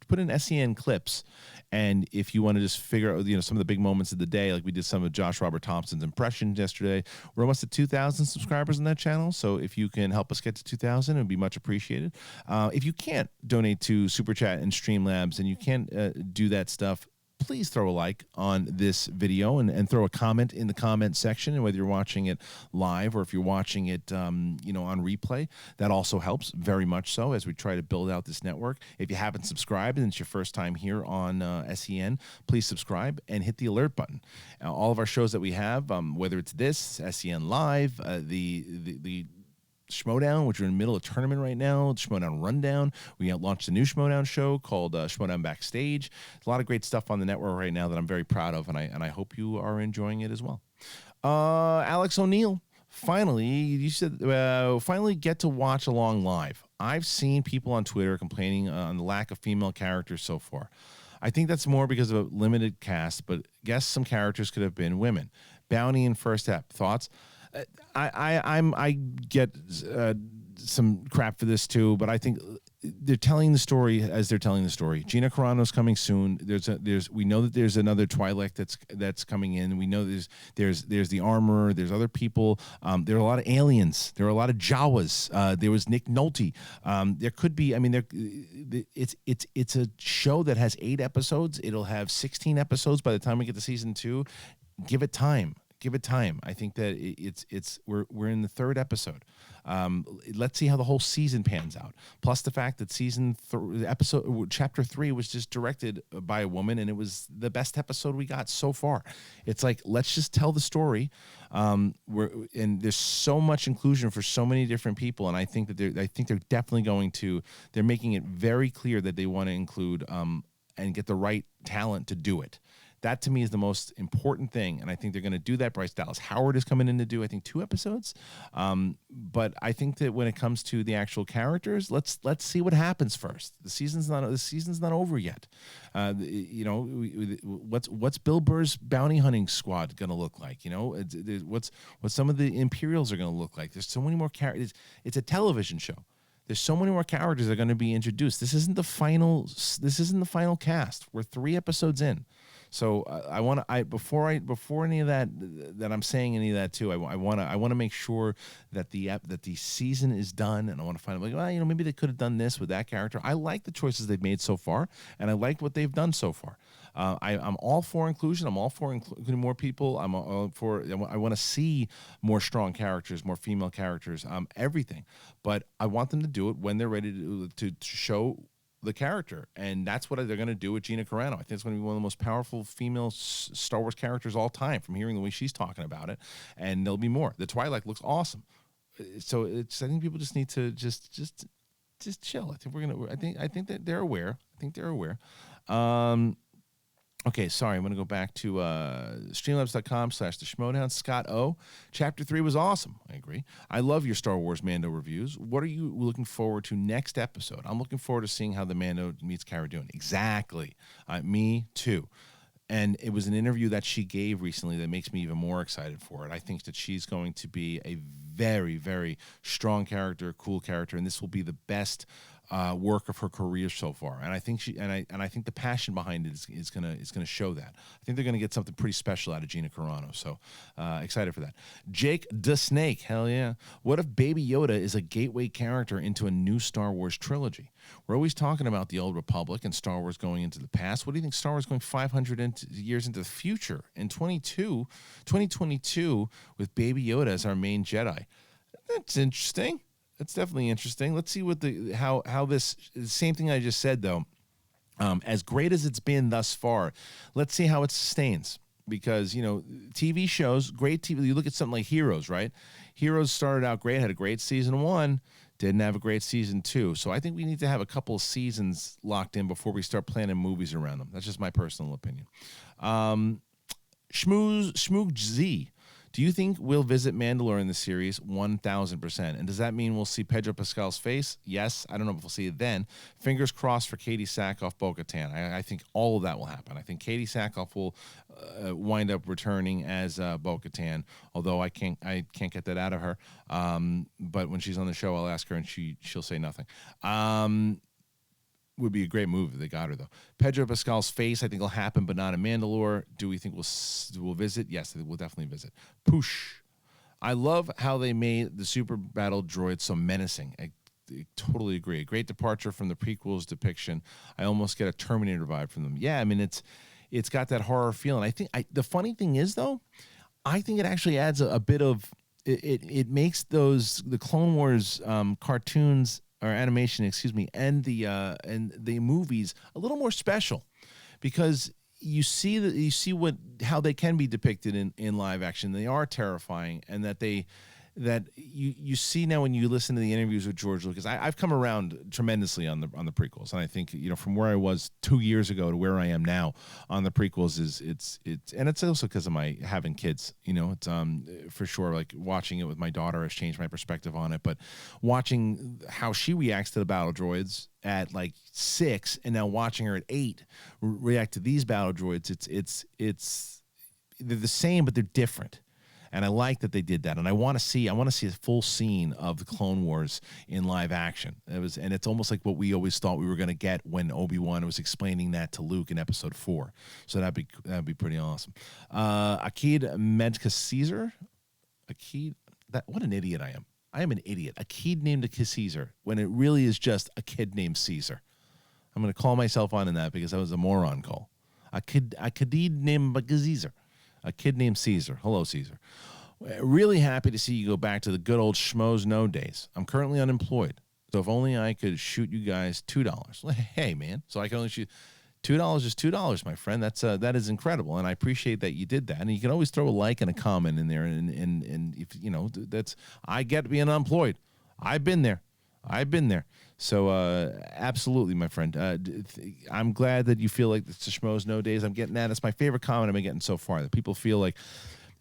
put in SEN clips, and if you want to just figure out, some of the big moments of the day, like we did some of Josh Robert Thompson's impressions yesterday. We're almost at 2,000 subscribers on that channel, so if you can help us get to 2,000, it would be much appreciated. If you can't donate to Superchat and Streamlabs, and you can't do that stuff, please throw a like on this video and throw a comment in the comment section. And whether you're watching it live or if you're watching it, on replay, that also helps very much so as we try to build out this network. If you haven't subscribed and it's your first time here on SEN, please subscribe and hit the alert button. All of our shows that we have, whether it's this, SEN Live, the Schmodown, which are in the middle of tournament right now, Schmodown Rundown. We launched a new Schmodown show called Schmodown Backstage. There's a lot of great stuff on the network right now that I'm very proud of, and I hope you are enjoying it as well. Alex O'Neill, finally, you said finally get to watch along live. I've seen people on Twitter complaining on the lack of female characters so far. I think that's more because of a limited cast, but guess some characters could have been women. Bounty in first ep. Thoughts? I get some crap for this too, but I think they're telling the story as they're telling the story. Gina Carano's coming soon. We know that there's another Twi'lek that's coming in. We know there's the Armorer. There's other people. There are a lot of aliens. There are a lot of Jawas. There was Nick Nolte. There could be. I mean, it's a show that has 8 episodes. It'll have 16 episodes by the time we get to season 2. Give it time. Give it time. I think that we're in the 3rd episode. Let's see how the whole season pans out. Plus the fact that chapter 3 was just directed by a woman, and it was the best episode we got so far. It's like, let's just tell the story. And there's so much inclusion for so many different people, and I think that they're definitely they're making it very clear that they want to include and get the right talent to do it. That, to me, is the most important thing, and I think they're going to do that. Bryce Dallas Howard is coming in to do, I think, 2 episodes. But I think that when it comes to the actual characters, let's see what happens first. The season's not over yet. What's Bill Burr's bounty hunting squad going to look like? What some of the Imperials are going to look like. There's so many more characters. It's a television show. There's so many more characters that are going to be introduced. This isn't the final cast. We're 3 episodes in. So before any of that I'm saying any of that too, I want to make sure that the season is done, and I want to find out maybe they could have done this with that character. I like the choices they've made so far, and I like what they've done so far. I'm all for inclusion. I'm all for including more people. I'm all for. I want to see more strong characters, more female characters, everything. But I want them to do it when they're ready to show the character, and that's what they're going to do with Gina Carano. I think it's going to be one of the most powerful female Star Wars characters of all time, from hearing the way she's talking about it, and there'll be more. The Twi'lek looks awesome, so I think people just need to just chill. I think that they're aware. Okay, sorry, I'm going to go back to streamlabs.com/the Schmodown. Scott O. Chapter 3 was awesome. I agree. I love your Star Wars Mando reviews. What are you looking forward to next episode? I'm looking forward to seeing how the Mando meets Cara Dune. Exactly. Me too. And it was an interview that she gave recently that makes me even more excited for it. I think that she's going to be a very, very strong character, cool character, and this will be the best work of her career so far, and I think I think the passion behind it is gonna show that. I think they're gonna get something pretty special out of Gina Carano. So excited for that. Jake the Snake, hell yeah! What if Baby Yoda is a gateway character into a new Star Wars trilogy? We're always talking about the Old Republic and Star Wars going into the past. What do you think Star Wars going 500 years into the future in 2022 with Baby Yoda as our main Jedi? That's interesting. That's definitely interesting. Let's see what how this same thing I just said though. As great as it's been thus far, let's see how it sustains. Because TV shows, great TV. You look at something like Heroes, right? Heroes started out great, had a great season 1, didn't have a great season 2. So I think we need to have a couple of seasons locked in before we start planning movies around them. That's just my personal opinion. Schmoog Z. Do you think we'll visit Mandalorian in the series? 1,000%. And does that mean we'll see Pedro Pascal's face? Yes. I don't know if we'll see it then. Fingers crossed for Katie Sackhoff, Bo-Katan. I think all of that will happen. I think Katie Sackhoff will wind up returning as Bo-Katan, although I can't get that out of her. But when she's on the show, I'll ask her, and she'll say nothing. Would be a great move if they got her, though. Pedro Pascal's face, I think, will happen, but not in Mandalore. Do we think we'll visit? Yes, we'll definitely visit. Poosh. I love how they made the super battle droid so menacing. I totally agree. A great departure from the prequels depiction. I almost get a Terminator vibe from them. Yeah, I mean, it's got that horror feeling. I think the funny thing is, though, I think it actually adds a bit of it makes the Clone Wars cartoons or animation, excuse me, and the movies a little more special, because you see how they can be depicted in live action. They are terrifying, and that you see now when you listen to the interviews with George Lucas. I've come around tremendously on the prequels, and I think from where I was 2 years ago to where I am now on the prequels it's and it's also because of my having kids. It's for sure, like watching it with my daughter has changed my perspective on it. But watching how she reacts to the battle droids at like 6, and now watching her at 8 react to these battle droids, it's they're the same but they're different. And I like that they did that, and I want to see a full scene of the Clone Wars in live action. And it's almost like what we always thought we were going to get when Obi-Wan was explaining that to Luke in Episode 4. So that'd be pretty awesome. Akid Medka Caesar, what an idiot I am! I am an idiot. A kid named Caesar when it really is just a kid named Caesar. I'm going to call myself on in that because that was a moron call. A kid named Caesar. A kid named Caesar. Hello, Caesar. Really happy to see you go back to the good old schmoes no days. I'm currently unemployed, so if only I could shoot you guys $2. Hey, man. So I can only shoot $2 is $2, my friend. That is incredible, and I appreciate that you did that. And you can always throw a like and a comment in there, and if that's I get being unemployed. I've been there. So absolutely, my friend. I'm glad that you feel like it's the schmoes no days. I'm getting that. It's my favorite comment I've been getting so far. That people feel like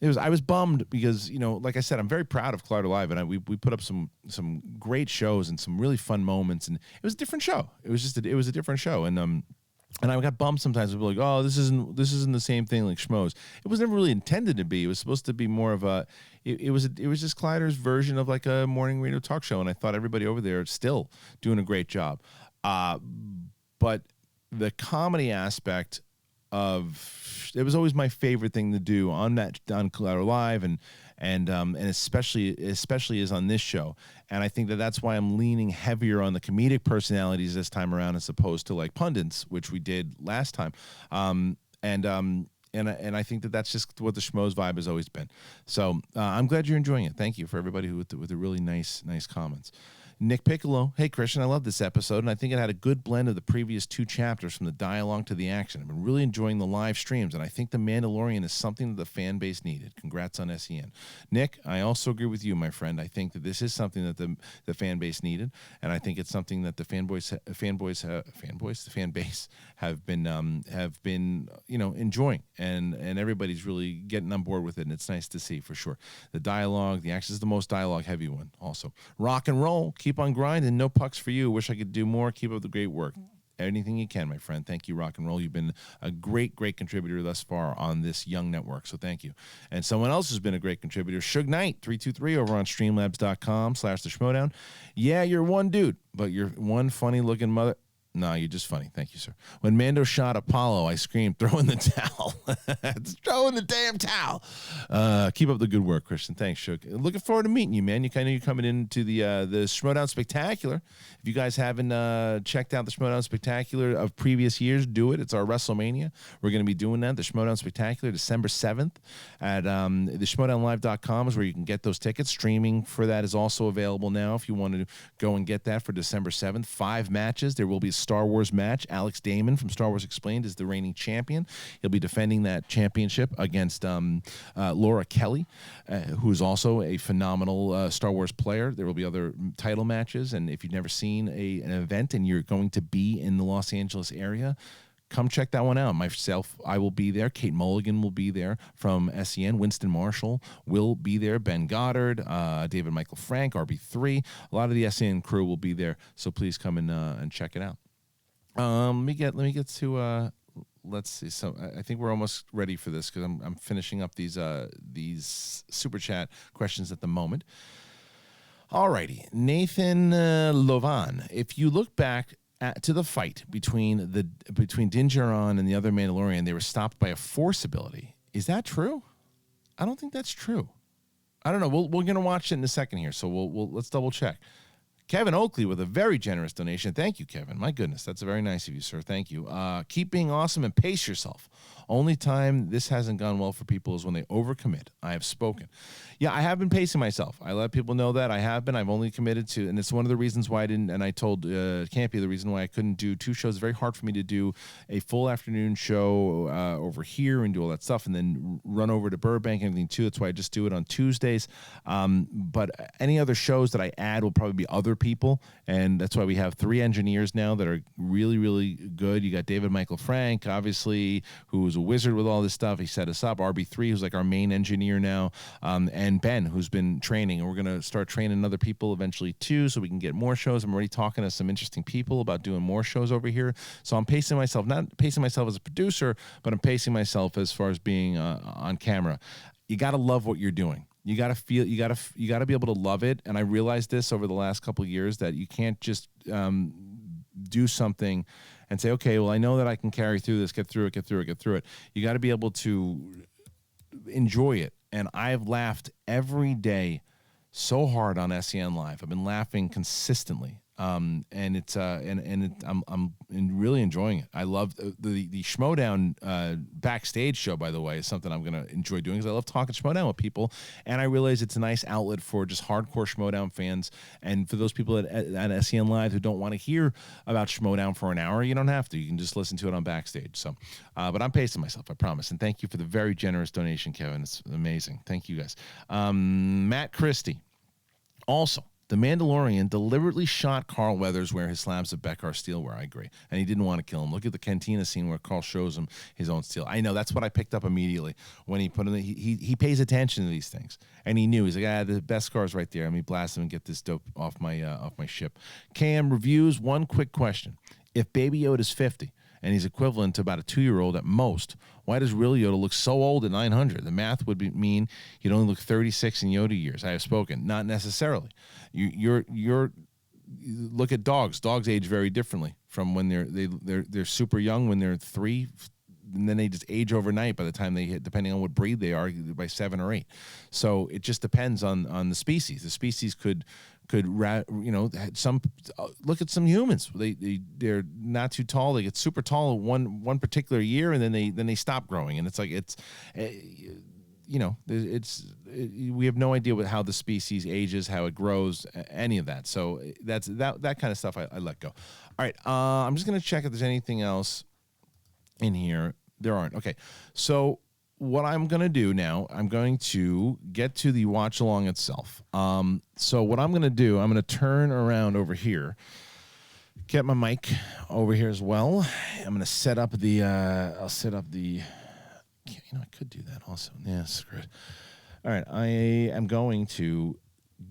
I was bummed because like I said, I'm very proud of Collider Live, and we put up some great shows and some really fun moments, and it was a different show. It was a different show, and I got bummed sometimes. People like, oh, this isn't the same thing like schmoes. It was never really intended to be. It was supposed to be more of a. It was just Collider's version of like a morning radio talk show, and I thought everybody over there is still doing a great job. But the comedy aspect of it was always my favorite thing to do on Collider Live, and especially is on this show. And I think that's why I'm leaning heavier on the comedic personalities this time around as opposed to like pundits, which we did last time. And I think that's just what the schmoes vibe has always been. So I'm glad you're enjoying it. Thank you for everybody with the really nice comments. Nick Piccolo, hey, Christian, I love this episode, and I think it had a good blend of the previous 2 chapters from the dialogue to the action. I've been really enjoying the live streams, and I think The Mandalorian is something that the fan base needed. Congrats on SEN. Nick, I also agree with you, my friend. I think that this is something that the fan base needed, and I think it's something that the fan base have been enjoying, and everybody's really getting on board with it, and it's nice to see for sure. The dialogue, the action is the most dialogue heavy one also. Rock and roll. Keep on grinding. No pucks for you. Wish I could do more. Keep up the great work. anything you can, my friend. Thank you, Rock and Roll. You've been a great, great contributor thus far on this young network, so thank you. And someone else has been a great contributor, Suge Knight 323 over on Streamlabs.com/The Schmodown. Yeah, you're one dude, but you're one funny-looking mother. No, you're just funny. Thank you, sir. When Mando shot Apollo, I screamed, throw in the towel. Throw in the damn towel. Keep up the good work, Christian. Thanks, Shook. Looking forward to meeting you, man. I know you're coming into the Schmodown Spectacular. If you guys haven't checked out the Schmodown Spectacular of previous years, do it. It's our WrestleMania. We're going to be doing that, the Schmodown Spectacular, December 7th at the SchmodownLive.com is where you can get those tickets. Streaming for that is also available now if you want to go and get that for December 7th. 5 matches. There will be a Star Wars match. Alex Damon from Star Wars Explained is the reigning champion. He'll be defending that championship against Laura Kelly, who is also a phenomenal Star Wars player. There will be other title matches, and if you've never seen an event and you're going to be in the Los Angeles area, come check that one out. Myself, I will be there. Kate Mulligan will be there from SEN. Winston Marshall will be there. Ben Goddard, David Michael Frank, RB3. A lot of the SEN crew will be there, so please come and check it out. Let me get to let's see. So I think we're almost ready for this because I'm finishing up these super chat questions at the moment. Alrighty, Nathan Lovan. If you look back to the fight between Din Djarin and the other Mandalorian, they were stopped by a Force ability. Is that true? I don't think that's true. I don't know. We're gonna watch it in a second here, so let's double check. Kevin Oakley with a very generous donation. Thank you, Kevin. My goodness, that's very nice of you, sir. Thank you. Keep being awesome and pace yourself. Only time this hasn't gone well for people is when they overcommit. I have spoken. Yeah, I have been pacing myself. I let people know that I have been. I've only committed to, and it's one of the reasons why I didn't, and I told Campy the reason why I couldn't do 2 shows. It's very hard for me to do a full afternoon show over here and do all that stuff and then run over to Burbank and everything too. That's why I just do it on Tuesdays. But any other shows that I add will probably be other people, and that's why we have 3 engineers now that are really, really good. You got David Michael Frank, obviously, who is a wizard with all this stuff. He set us up. RB3, who's like our main engineer now, and Ben, who's been training. And we're going to start training other people eventually too, so we can get more shows. I'm already talking to some interesting people about doing more shows over here. So I'm pacing myself, not pacing myself as a producer, but I'm pacing myself as far as being on camera. You got to love what you're doing. You got to feel, you got to be able to love it. And I realized this over the last couple of years that you can't just do something and say, okay, well, I know that I can carry through this, get through it. You got to be able to enjoy it. And I've laughed every day so hard on SEN Live. I've been laughing consistently. And it's I'm really enjoying it. I love the Schmodown backstage show, by the way, is something I'm going to enjoy doing because I love talking Schmodown with people, and I realize it's a nice outlet for just hardcore Schmodown fans, and for those people at SEN Live who don't want to hear about Schmodown for an hour, you don't have to. You can just listen to it on backstage. So, but I'm pacing myself, I promise, and thank you for the very generous donation, Kevin. It's amazing. Thank you guys. Matt Christie, also. The Mandalorian deliberately shot Carl Weathers where his slabs of Beskar steel were. I agree. And he didn't want to kill him. Look at the cantina scene where Carl shows him his own steel. I know. That's what I picked up immediately when he put in he pays attention to these things. And he knew. He's like, the Beskar's right there. Let me blast him and get this dope off my ship. KM Reviews, one quick question. If Baby Yoda's 50 and he's equivalent to about a 2-year-old at most, why does real Yoda look so old at 900? The math would mean he'd only look 36 in Yoda years. I have spoken. Not necessarily. You're look at dogs. Dogs age very differently from when they're super young when they're 3, and then they just age overnight by the time they hit, depending on what breed they are, by 7 or 8. So it just depends on the species. The species could some look at some humans. They're not too tall. They get super tall one particular year, and then they stop growing. And it's like we have no idea how the species ages, how it grows, any of that. So that kind of stuff I let go. All right, I'm just gonna check if there's anything else in here. There aren't. Okay, so what I'm going to do now, I'm going to get to the watch along itself. So what I'm going to do, I'm going to turn around over here, get my mic over here as well. I'm going to set up the, I could do that also. Yeah, screw it. All right, I am going to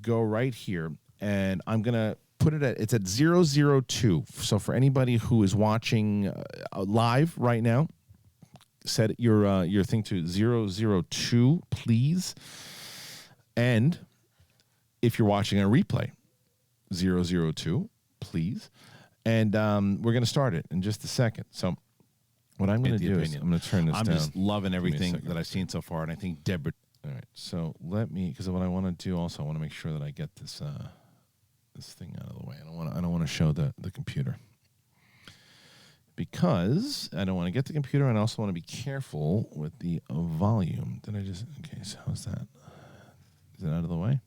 go right here, and I'm going to put it at, it's at 002. So for anybody who is watching live right now, set your thing to 002, please. And if you're watching on replay, 002, please. And we're going to start it in just a second. So what I'm going to do is I'm going to turn this down. I'm just loving everything that I've seen so far, and I think Deborah. All right, so let me, because what I want to do also, I want to make sure that I get this this thing out of the way. I don't want to show the computer, because I don't want to get the computer, and I also want to be careful with the volume. Did I just? Okay, so how's that? Is it out of the way?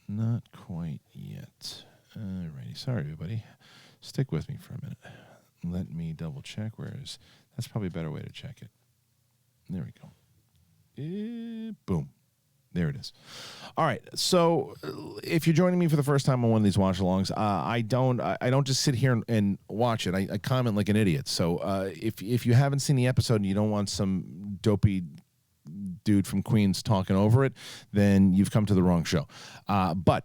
Not quite yet. Alrighty, sorry everybody. Stick with me for a minute. Let me double check. That's probably a better way to check it. There we go. Boom. There it is. All right. So if you're joining me for the first time on one of these watch-alongs, I don't just sit here and watch it. I comment like an idiot. So if you haven't seen the episode and you don't want some dopey dude from Queens talking over it, then you've come to the wrong show. But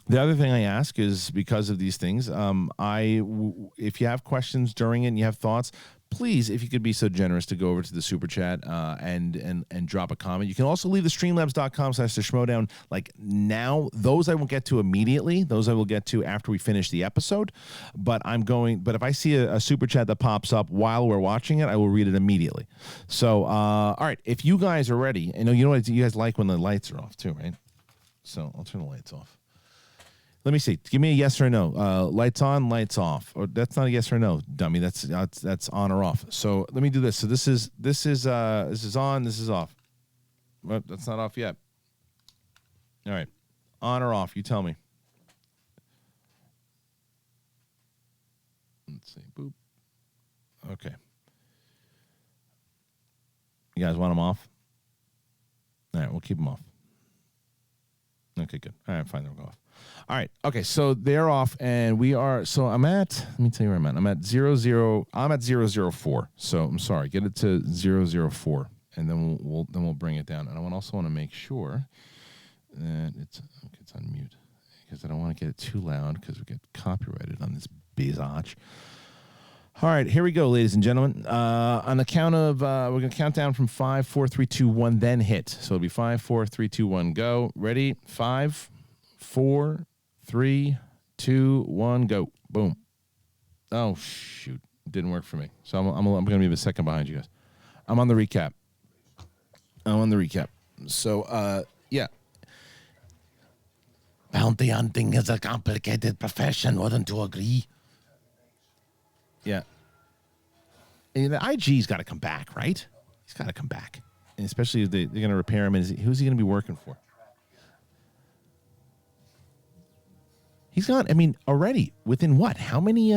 the other thing I ask is, because of these things, if you have questions during it and you have thoughts, please, if you could be so generous to go over to the Superchat and drop a comment. You can also leave the streamlabs.com/theschmodown like now. Those I won't get to immediately. Those I will get to after we finish the episode. But if I see a Superchat that pops up while we're watching it, I will read it immediately. So, all right, if you guys are ready, you know what you guys like when the lights are off too, right? So I'll turn the lights off. Let me see. Give me a yes or no. Lights on, lights off. Or that's not a yes or no, dummy. That's on or off. So let me do this. So this is on. This is off. Well, that's not off yet. All right, on or off? You tell me. Let's see. Boop. Okay. You guys want them off? All right, we'll keep them off. Okay, good. All right, fine. They'll go off. All right. Okay, so they're off, and we are. So let me tell you where I'm at. I'm at 00. I'm at 004. So I'm sorry. Get it to 004, and then we'll bring it down. And I also want to make sure that it's on mute, because I don't want to get it too loud, because we get copyrighted on this bizarre. All right, here we go, ladies and gentlemen. On the count of, we're going to count down from 5, 4, 3, 2, 1, then hit. So it'll be 5, 4, 3, 2, 1, go. Ready? 5, 4, 3, 2, 1, go. Boom. Oh, shoot. It didn't work for me. So I'm going to be a second behind you guys. I'm on the recap. So, yeah. Bounty hunting is a complicated profession, wouldn't you agree? Yeah. And the IG's got to come back, right? He's got to come back. And especially if they're going to repair him. Who's he going to be working for? He's got, already, within what? How many,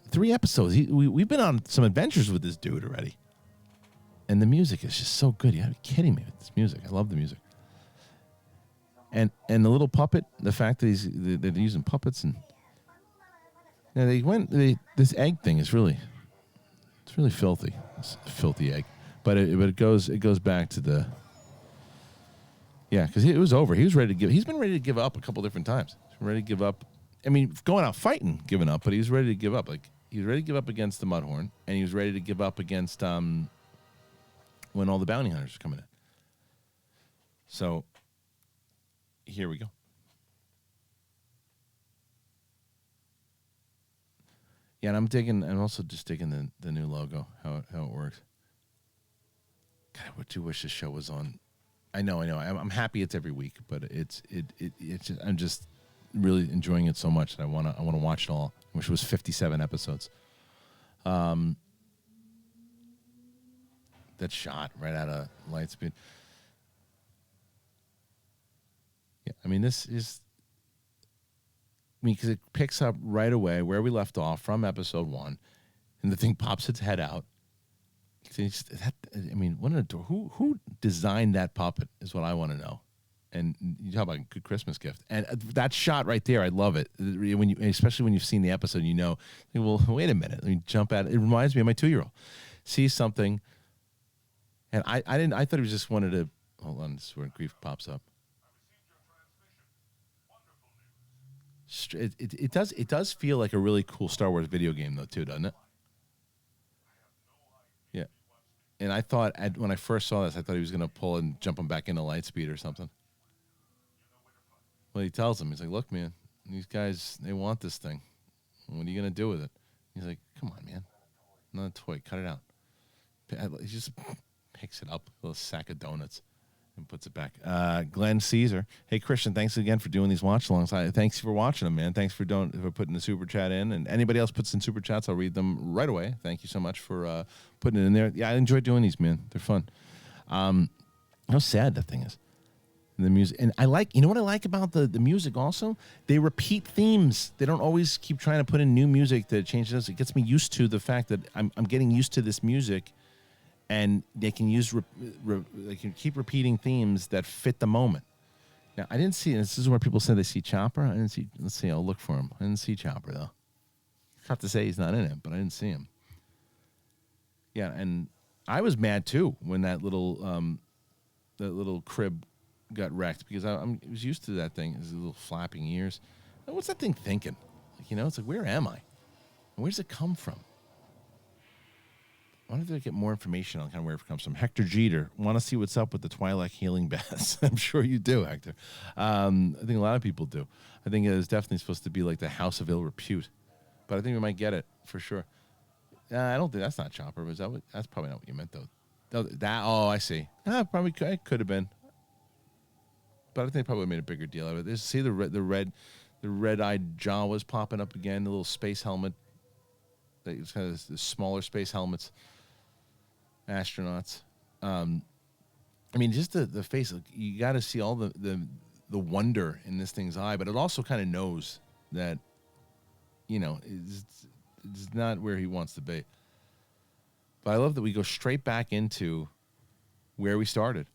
3 episodes? We've been on some adventures with this dude already. And the music is just so good. You got to be kidding me with this music. I love the music. And the little puppet, the fact that they're using puppets, and this egg thing is really filthy. It's a filthy egg. But it goes back to the, yeah, because it was over. He's been ready to give up a couple different times. Ready to give up. Going out fighting, giving up, but he was ready to give up. Like, he was ready to give up against the Mudhorn, and he was ready to give up against when all the bounty hunters were coming in. So here we go. Yeah, and I'm also just digging the new logo, how it works. God, I do wish this show was on. I know. I'm happy it's every week, but it's just, I'm just really enjoying it so much that I want to watch it all. I wish it was 57 episodes. That shot right out of Lightspeed. Yeah, this is. Because it picks up right away where we left off from episode 1, and the thing pops its head out. Who designed that puppet is what I want to know. And you talk about a good Christmas gift. And that shot right there, I love it. Especially when you've seen the episode, well, wait a minute. Let me jump at it. It reminds me of my 2-year-old. Sees something, and I thought he was just wanted to. Hold on, this is where grief pops up. It does feel like a really cool Star Wars video game though too, doesn't it? Yeah. And I thought when I first saw this, I thought he was going to pull and jump him back into Lightspeed or something. Well, he tells him, he's like, "Look, man, these guys, they want this thing. What are you going to do with it?" He's like, "Come on, man, not a toy. Cut it out." He just picks it up, a little sack of donuts, and puts it back. Glenn Caesar. Hey, Christian, thanks again for doing these watch-alongs. Thanks for watching them, man. Thanks for putting the super chat in. And anybody else puts in super chats, I'll read them right away. Thank you so much for putting it in there. Yeah, I enjoy doing these, man. They're fun. How sad that thing is. The music. And I like, you know what I like about the music also? They repeat themes. They don't always keep trying to put in new music that changes. It gets me used to the fact that I'm getting used to this music. And they can they can keep repeating themes that fit the moment. Now, I didn't see, this is where people say they see Chopper. I didn't see, let's see, I'll look for him. I didn't see Chopper, though. Tough to say he's not in it, but I didn't see him. Yeah, and I was mad, too, when that little crib got wrecked, because I was used to that thing, his little flapping ears. What's that thing thinking? Like, it's like, where am I? Where does it come from? I wonder if I get more information on kind of where it comes from. Hector Jeter, want to see what's up with the Twi'lek healing baths? I'm sure you do, Hector. I think a lot of people do. I think it is definitely supposed to be like the House of Ill Repute, but I think we might get it for sure. I don't think that's not Chopper. But that's probably not what you meant though. I see. Probably it could have been, but I think they probably made a bigger deal out of it. See the red-eyed Jawas popping up again. The little space helmet. It's kind of the smaller space helmets. Astronauts. Just the face. You got to see all the wonder in this thing's eye, but it also kind of knows that, it's not where he wants to be. But I love that we go straight back into where we started,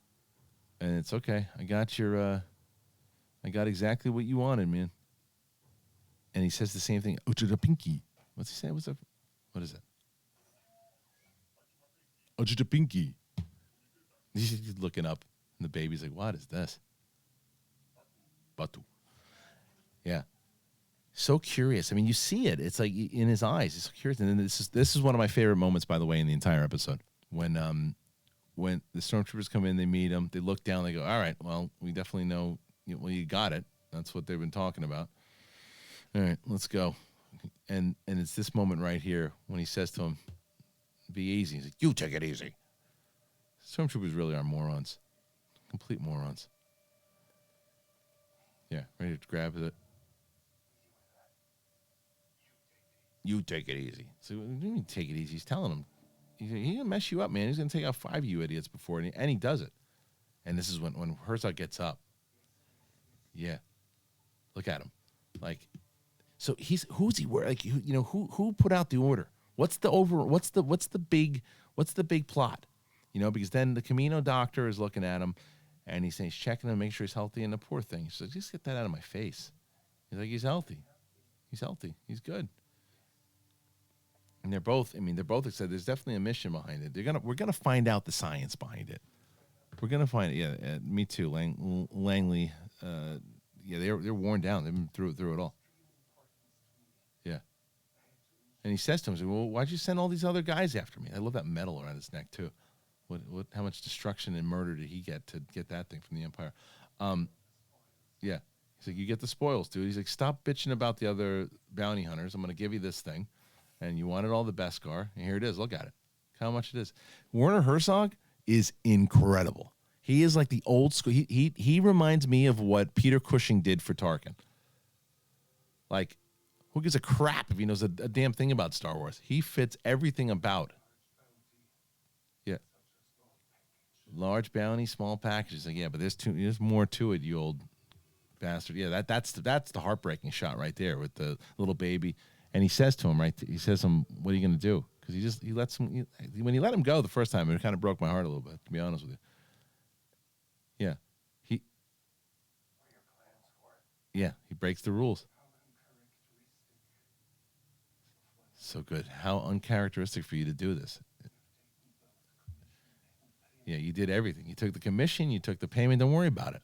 and it's okay. I got exactly what you wanted, man. And he says the same thing. Ojeda Pinky. What's he saying? What is it? Ojeda Pinky. He's looking up, and the baby's like, "What is this?" Batu. Yeah. So curious. You see it. It's like in his eyes. He's so curious. And then this is one of my favorite moments, by the way, in the entire episode. When the stormtroopers come in, they meet him, they look down, they go, "All right, well, we definitely know. Well, you got it. That's what they've been talking about. All right, let's go." And it's this moment right here when he says to him, "Be easy." He's like, "You take it easy." Stormtroopers really are morons. Complete morons. Yeah, ready to grab it. "You take it easy." So what do you mean take it easy? He's telling him. He's going to mess you up, man. He's going to take out 5 of you idiots before, and he does it. And this is when Herzog gets up. Yeah. Look at him. Like, so who's he? Like, who put out the order? What's the big plot? Because then the Camino doctor is looking at him, and he's saying he's checking him, make sure he's healthy. And the poor thing, he's like, "Just get that out of my face." He's like, "He's healthy. He's healthy. He's good." And they're both excited. There's definitely a mission behind it. We're gonna find out the science behind it. We're gonna find it. Yeah, me too. Langley. They're worn down. They've been through it all. Yeah. And he says to him, "Well, why'd you send all these other guys after me?" I love that medal around his neck too. How much destruction and murder did he get to get that thing from the Empire? Yeah. He's like, "You get the spoils, dude." He's like, "Stop bitching about the other bounty hunters. I'm going to give you this thing. And you wanted all the Beskar. And here it is. Look at it. Look how much it is." Werner Herzog is incredible. He is like the old school. He reminds me of what Peter Cushing did for Tarkin. Like, who gives a crap if he knows a damn thing about Star Wars? He fits everything about. Yeah. Large bounty, small packages. Like, yeah, but there's more to it, you old bastard. Yeah, that's the heartbreaking shot right there with the little baby. And he says to him, he says to him, "What are you going to do?" Because he lets him, when he let him go the first time, it kind of broke my heart a little bit, to be honest with you. Yeah. He breaks the rules. So good. How uncharacteristic for you to do this. Yeah, you did everything. You took the commission, you took the payment, don't worry about it.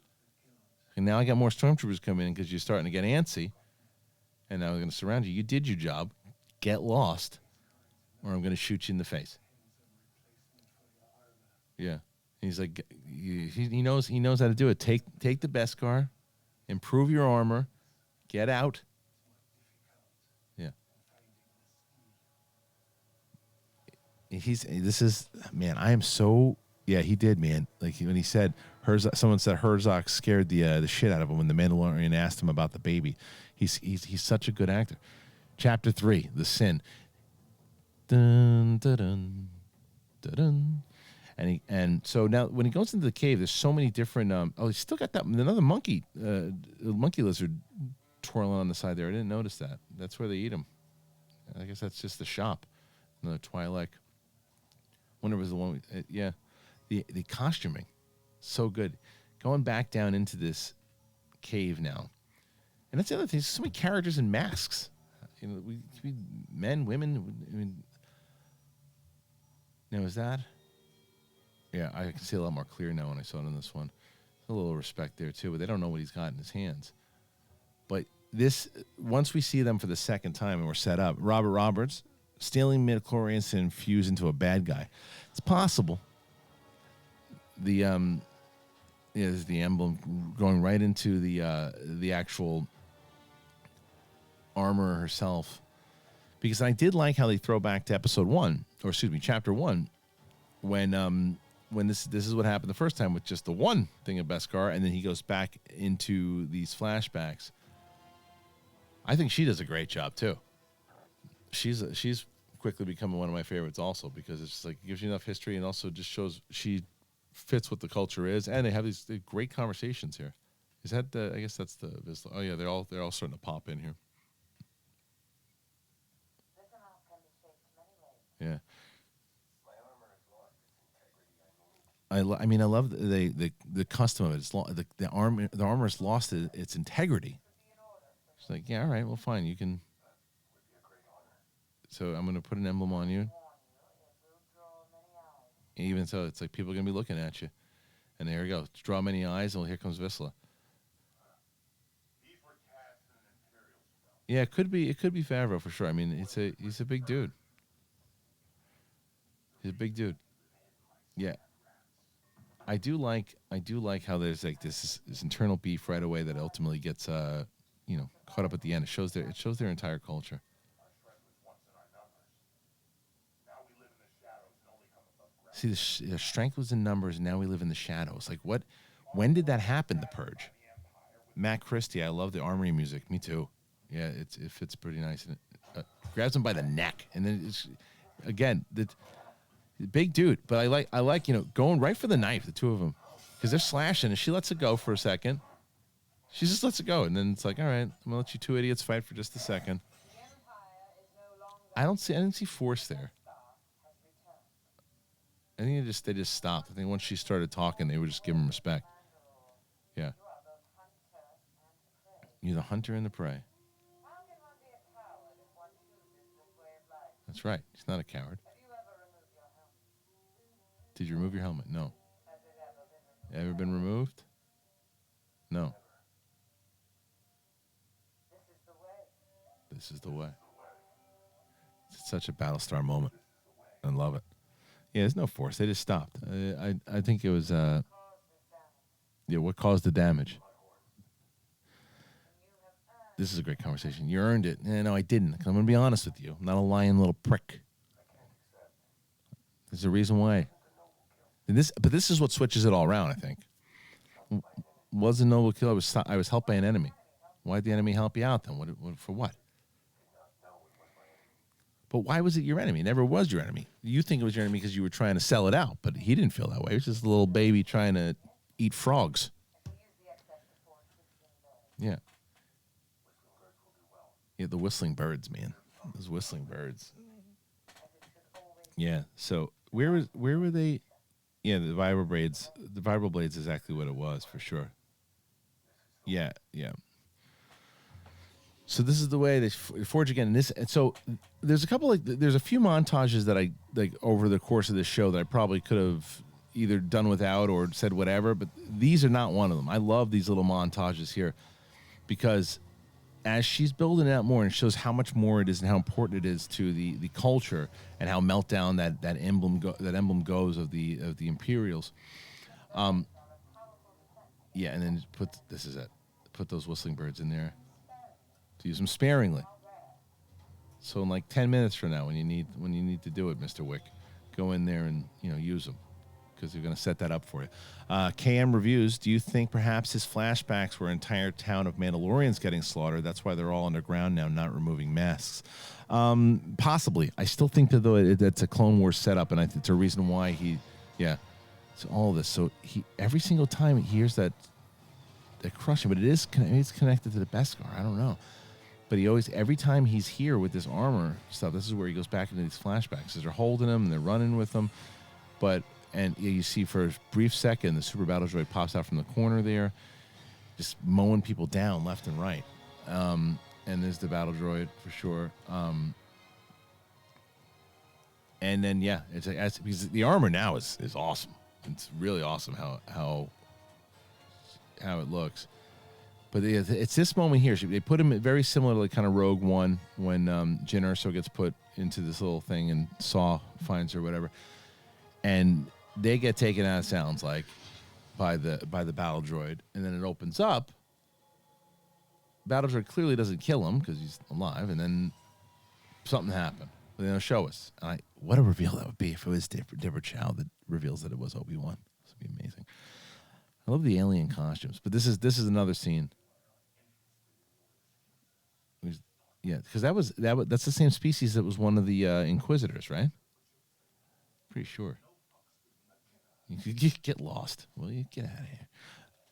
And now I got more stormtroopers coming in because you're starting to get antsy. and now I'm going to surround you. You did your job. Get lost, or I'm going to shoot you in the face. Yeah. He's like, he knows how to do it. Take the Beskar, improve your armor, get out. Yeah. Man, I am so, yeah, he did, man. Like when he said, someone said Herzog scared the shit out of him when the Mandalorian asked him about the baby. He's such a good actor. Chapter 3, The Sin. Dun, dun, dun, dun, dun. And so now when he goes into the cave, there's so many different. He's still got that another monkey lizard twirling on the side there. I didn't notice that. That's where they eat them. I guess that's just the shop. Another Twi'lek. Wonder if it was the one. Yeah, the costuming, so good. Going back down into this cave now, and that's the other thing. There's so many characters and masks. You know, we men, women. I mean, now is that? Yeah, I can see a lot more clear now when I saw it in this one. A little respect there, too, but they don't know what he's got in his hands. But this, once we see them for the second time and we're set up, Robert Roberts, stealing midichlorians to infuse into a bad guy. It's possible. There's the emblem going right into the actual armor herself. Because I did like how they throw back to chapter 1, when this is what happened the first time with just the one thing of Beskar, and then he goes back into these flashbacks. I think she does a great job too. She's quickly becoming one of my favorites also, because it's just like it gives you enough history and also just shows she fits what the culture is, and they have these great conversations here. Is that I guess that's the Vizsla. Oh yeah, they're all starting to pop in here. Yeah. I love the custom of it. The armor has lost its integrity. It's like, yeah, all right, well, fine, you can. So I'm going to put an emblem on you. Even so, it's like people are going to be looking at you. And there you go. Draw many eyes, and well, here comes Vizsla. Yeah, it could be Favreau for sure. I mean, he's a big dude. He's a big dude. Yeah. I do like how there's like this internal beef right away that ultimately gets caught up at the end. It shows their entire culture. See, the strength was in numbers, and now we live in the shadows. Like what? When did that happen? The Purge. Matt Christie, I love the armory music. Me too. Yeah, it fits pretty nice. And it grabs him by the neck, and then it's again the big dude. But I like going right for the knife. The two of them, because they're slashing, and she lets it go for a second. She just lets it go, and then it's like, all right, I'm gonna let you two idiots fight for just a second. I didn't see force there. I think they just stopped. I think once she started talking, they would just give him respect. Yeah. You're the hunter and the prey. That's right. He's not a coward. Did you remove your helmet? No. Ever been removed? No. This is the way. It's such a Battlestar moment. I love it. Yeah, there's no force. They just stopped. I think it was what caused the damage. This is a great conversation. You earned it. No, I didn't. I'm going to be honest with you. I'm not a lying little prick. There's a reason why. But this is what switches it all around, I think. Was a noble kill. I was helped by an enemy. Why'd the enemy help you out then? For what? But why was it your enemy? It never was your enemy. You think it was your enemy because you were trying to sell it out, but he didn't feel that way. He was just a little baby trying to eat frogs. Yeah. Yeah, the whistling birds, man. Those whistling birds. Yeah. So where were they? Yeah, the vibral blades. The vibral blades is exactly what it was for sure. Yeah, yeah. So this is the way they forge again. And so there's a few montages that I like over the course of this show that I probably could have either done without or said whatever, but these are not one of them. I love these little montages here because as she's building it out more and shows how much more it is and how important it is to the culture and how meltdown that emblem goes of the Imperials. Yeah, and then put those whistling birds in there to use them sparingly. So in like 10 minutes from now, when you need to do it, Mr. Wick, go in there and use them, because they're going to set that up for you. KM reviews, do you think perhaps his flashbacks were an entire town of Mandalorians getting slaughtered? That's why they're all underground now, not removing masks. Possibly. I still think that though that's a Clone Wars setup, and I think it's a reason why so all this. So every single time he hears that crushing, but it's connected to the Beskar. I don't know. But every time he's here with this armor stuff, this is where he goes back into these flashbacks. They're holding him and they're running with him. And you see for a brief second, the super battle droid pops out from the corner there, just mowing people down left and right. And there's the battle droid for sure. And then, because the armor now is awesome. It's really awesome how it looks. But it's this moment here. They put him very similar to like kind of Rogue One when Jyn Erso gets put into this little thing and Saw finds her, whatever. And they get taken out, it sounds like, by the battle droid. And then it opens up. Battle droid clearly doesn't kill him because he's alive. And then something happened. They'll show us. And what a reveal that would be if it was Deborah Chow that reveals that it was Obi-Wan. This would be amazing. I love the alien costumes. But this is another scene. Yeah, because that's the same species that was one of the Inquisitors, right? Pretty sure. You get lost. Well, you get out of here.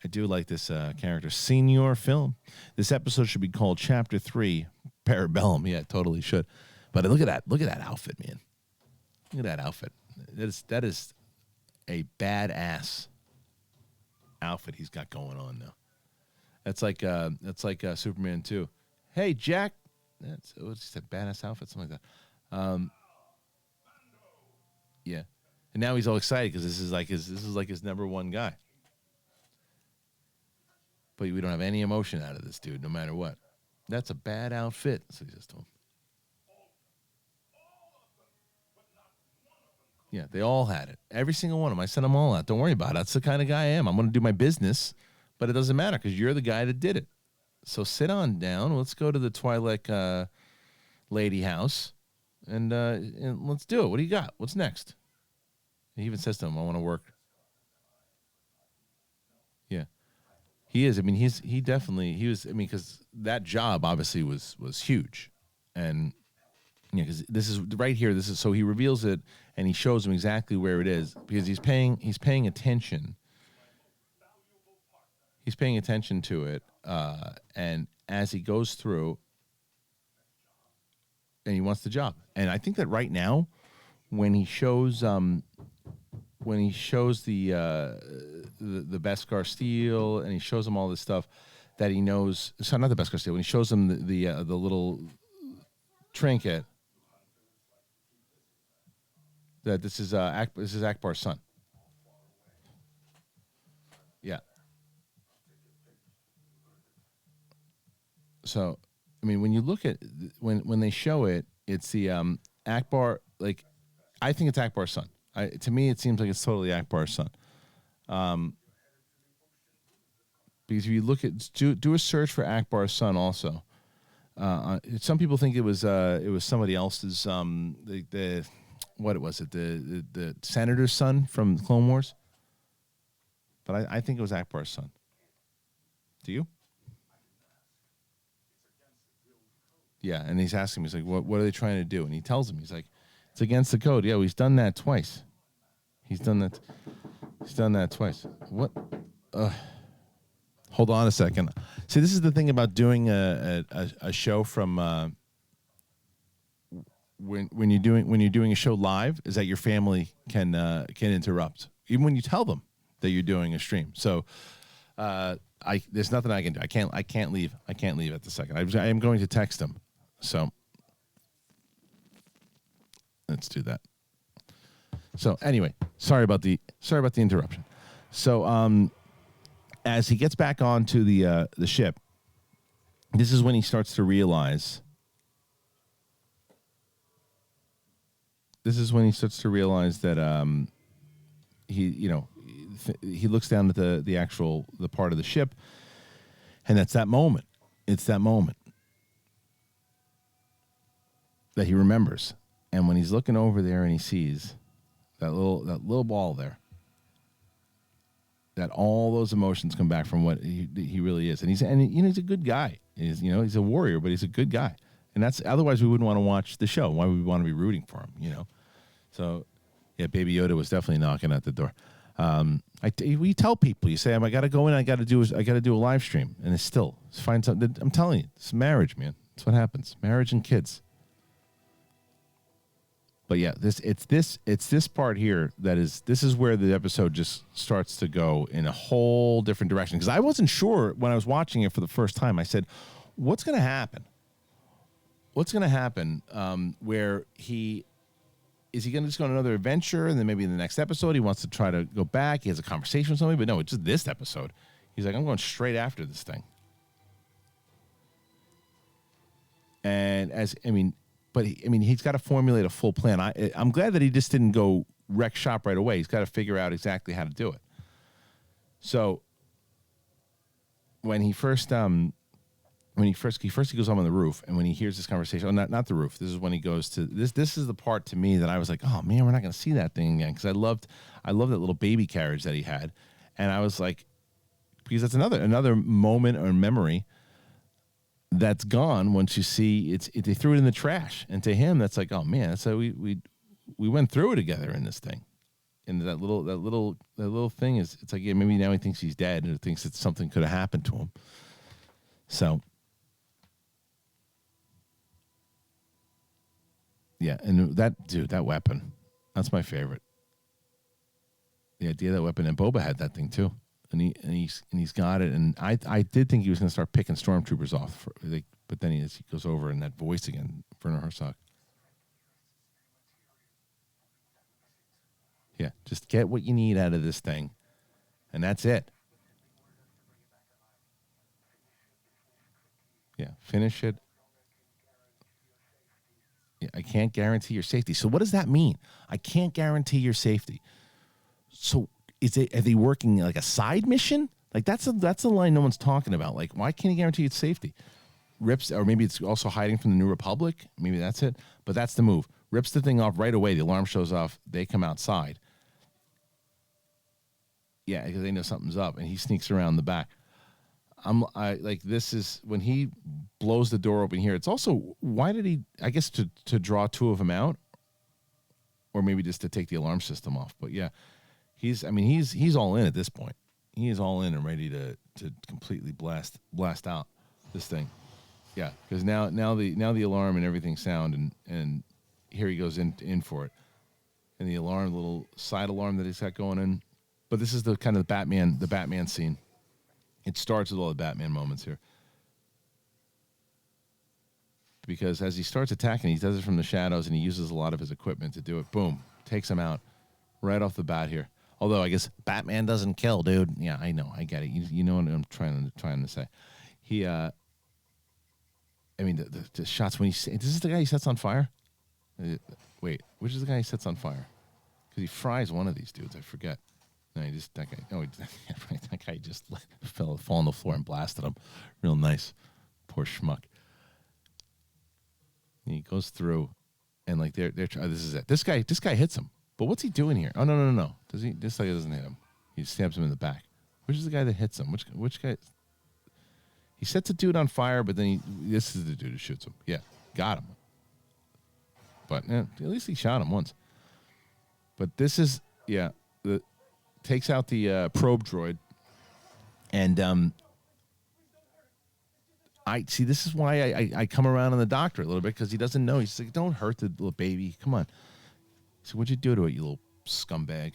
I do like this character, Senior Film. This episode should be called Chapter 3, Parabellum. Yeah, it totally should. But look at that outfit, man. Look at that outfit. That is a badass outfit he's got going on now. That's like Superman 2. Hey, Jack. It's just a badass outfit, something like that. Yeah, and now he's all excited because this is like his number one guy. But we don't have any emotion out of this dude, no matter what. That's a bad outfit. So he says to him. Yeah, they all had it. Every single one of them. I sent them all out. Don't worry about it. That's the kind of guy I am. I'm going to do my business, but it doesn't matter because you're the guy that did it. So sit on down. Let's go to the Twi'lek lady house, and let's do it. What do you got? What's next? He even says to him, "I want to work." Yeah, he is. I mean, he definitely was. I mean, because that job obviously was huge, and because this is right here. This is so he reveals it, and he shows him exactly where it is because he's paying attention. He's paying attention to it, and as he goes through, and he wants the job. And I think that right now, when he shows the Beskar steel, and he shows him all this stuff that he knows. So not the Beskar steel. When he shows him the little trinket, that this is Akbar's son. Yeah. So, I mean, when you look at when they show it, it's the Akbar. Like, I think it's Akbar's son. To me, it seems like it's totally Akbar's son. Because if you look at do a search for Akbar's son, also, some people think it was somebody else's. What was it? The senator's son from Clone Wars. But I think it was Akbar's son. Do you? Yeah, and he's asking me, he's like, what are they trying to do? And he tells him, he's like, it's against the code. Yeah, well, he's done that twice. He's done that twice. What? Hold on a second. See, this is the thing about doing a show from when you're doing a show live, is that your family can interrupt, even when you tell them that you're doing a stream. So there's nothing I can do. I can't leave. I can't leave at the second. I am going to text them. So let's do that. So anyway, sorry about the interruption. So as he gets back onto the ship, this is when he starts to realize. This is when he starts to realize that he looks down at the part of the ship, and that's that moment. It's that moment that he remembers. And when he's looking over there and he sees that little ball there, that all those emotions come back from what he really is. And he's a good guy. He's a warrior, but he's a good guy. And that's, otherwise we wouldn't want to watch the show. Why would we want to be rooting for him, So, yeah, Baby Yoda was definitely knocking at the door. We tell people, you say, I got to go in, I got to do a live stream. And it's find something. I'm telling you, it's marriage, man. That's what happens. Marriage and kids. But yeah, it's this part here this is where the episode just starts to go in a whole different direction. Because I wasn't sure when I was watching it for the first time. I said, what's going to happen? What's going to happen where is he going to just go on another adventure, and then maybe in the next episode he wants to try to go back, he has a conversation with somebody, but no, it's just this episode. He's like, I'm going straight after this thing. And he's got to formulate a full plan. I'm glad that he just didn't go wreck shop right away. He's got to figure out exactly how to do it. So when he first he goes up on the roof, and when he hears this conversation, not the roof. This is when he goes to this. This is the part to me that I was like, oh man, we're not going to see that thing again, because I loved that little baby carriage that he had, and I was like, because that's another moment or memory that's gone once you see they threw it in the trash, and to him that's like, oh man, that's how we went through it together in this thing, and that little thing is, it's like, yeah, maybe now he thinks he's dead and thinks that something could have happened to him. So yeah, and that weapon, that's my favorite. The idea of that weapon, and Boba had that thing too. And he's got it, and I did think he was going to start picking stormtroopers off, but then he goes over, and that voice again, Werner Herzog. Yeah, just get what you need out of this thing, and that's it. Yeah, finish it. Yeah, I can't guarantee your safety. So what does that mean? I can't guarantee your safety. So are they working like a side mission? Like that's a line no one's talking about. Like, why can't he guarantee its safety? Rips, or maybe it's also hiding from the New Republic. Maybe that's it. But that's the move. Rips the thing off right away. The alarm shows off. They come outside. Yeah, because they know something's up, and he sneaks around the back. This is when he blows the door open here. It's also, why did he? I guess to draw two of them out, or maybe just to take the alarm system off. But yeah. He's all in at this point. He is all in and ready to completely blast out this thing. Yeah, because now the alarm and everything's sound, and here he goes in for it. And the alarm, little side alarm that he's got going in. But this is the kind of the Batman scene. It starts with all the Batman moments here. Because as he starts attacking, he does it from the shadows, and he uses a lot of his equipment to do it. Boom, takes him out right off the bat here. Although I guess Batman doesn't kill, dude. Yeah, I know. I get it. You know what I'm trying to say. He, the shots when this is the guy he sets on fire? Wait, which is the guy he sets on fire? Because he fries one of these dudes. I forget. No, that guy. Oh, that guy just fall on the floor and blasted him. Real nice. Poor schmuck. And he goes through, and like they're this is it. This guy hits him. But what's he doing here? Oh, no. Does he? This guy doesn't hit him. He stabs him in the back. Which is the guy that hits him? Which guy? He sets a dude on fire, but then this is the dude who shoots him. Yeah, got him. But at least he shot him once. But this is, takes out the probe droid. And I see, this is why I come around on the doctor a little bit, because he doesn't know. He's like, don't hurt the little baby. Come on. So what'd you do to it, you little scumbag?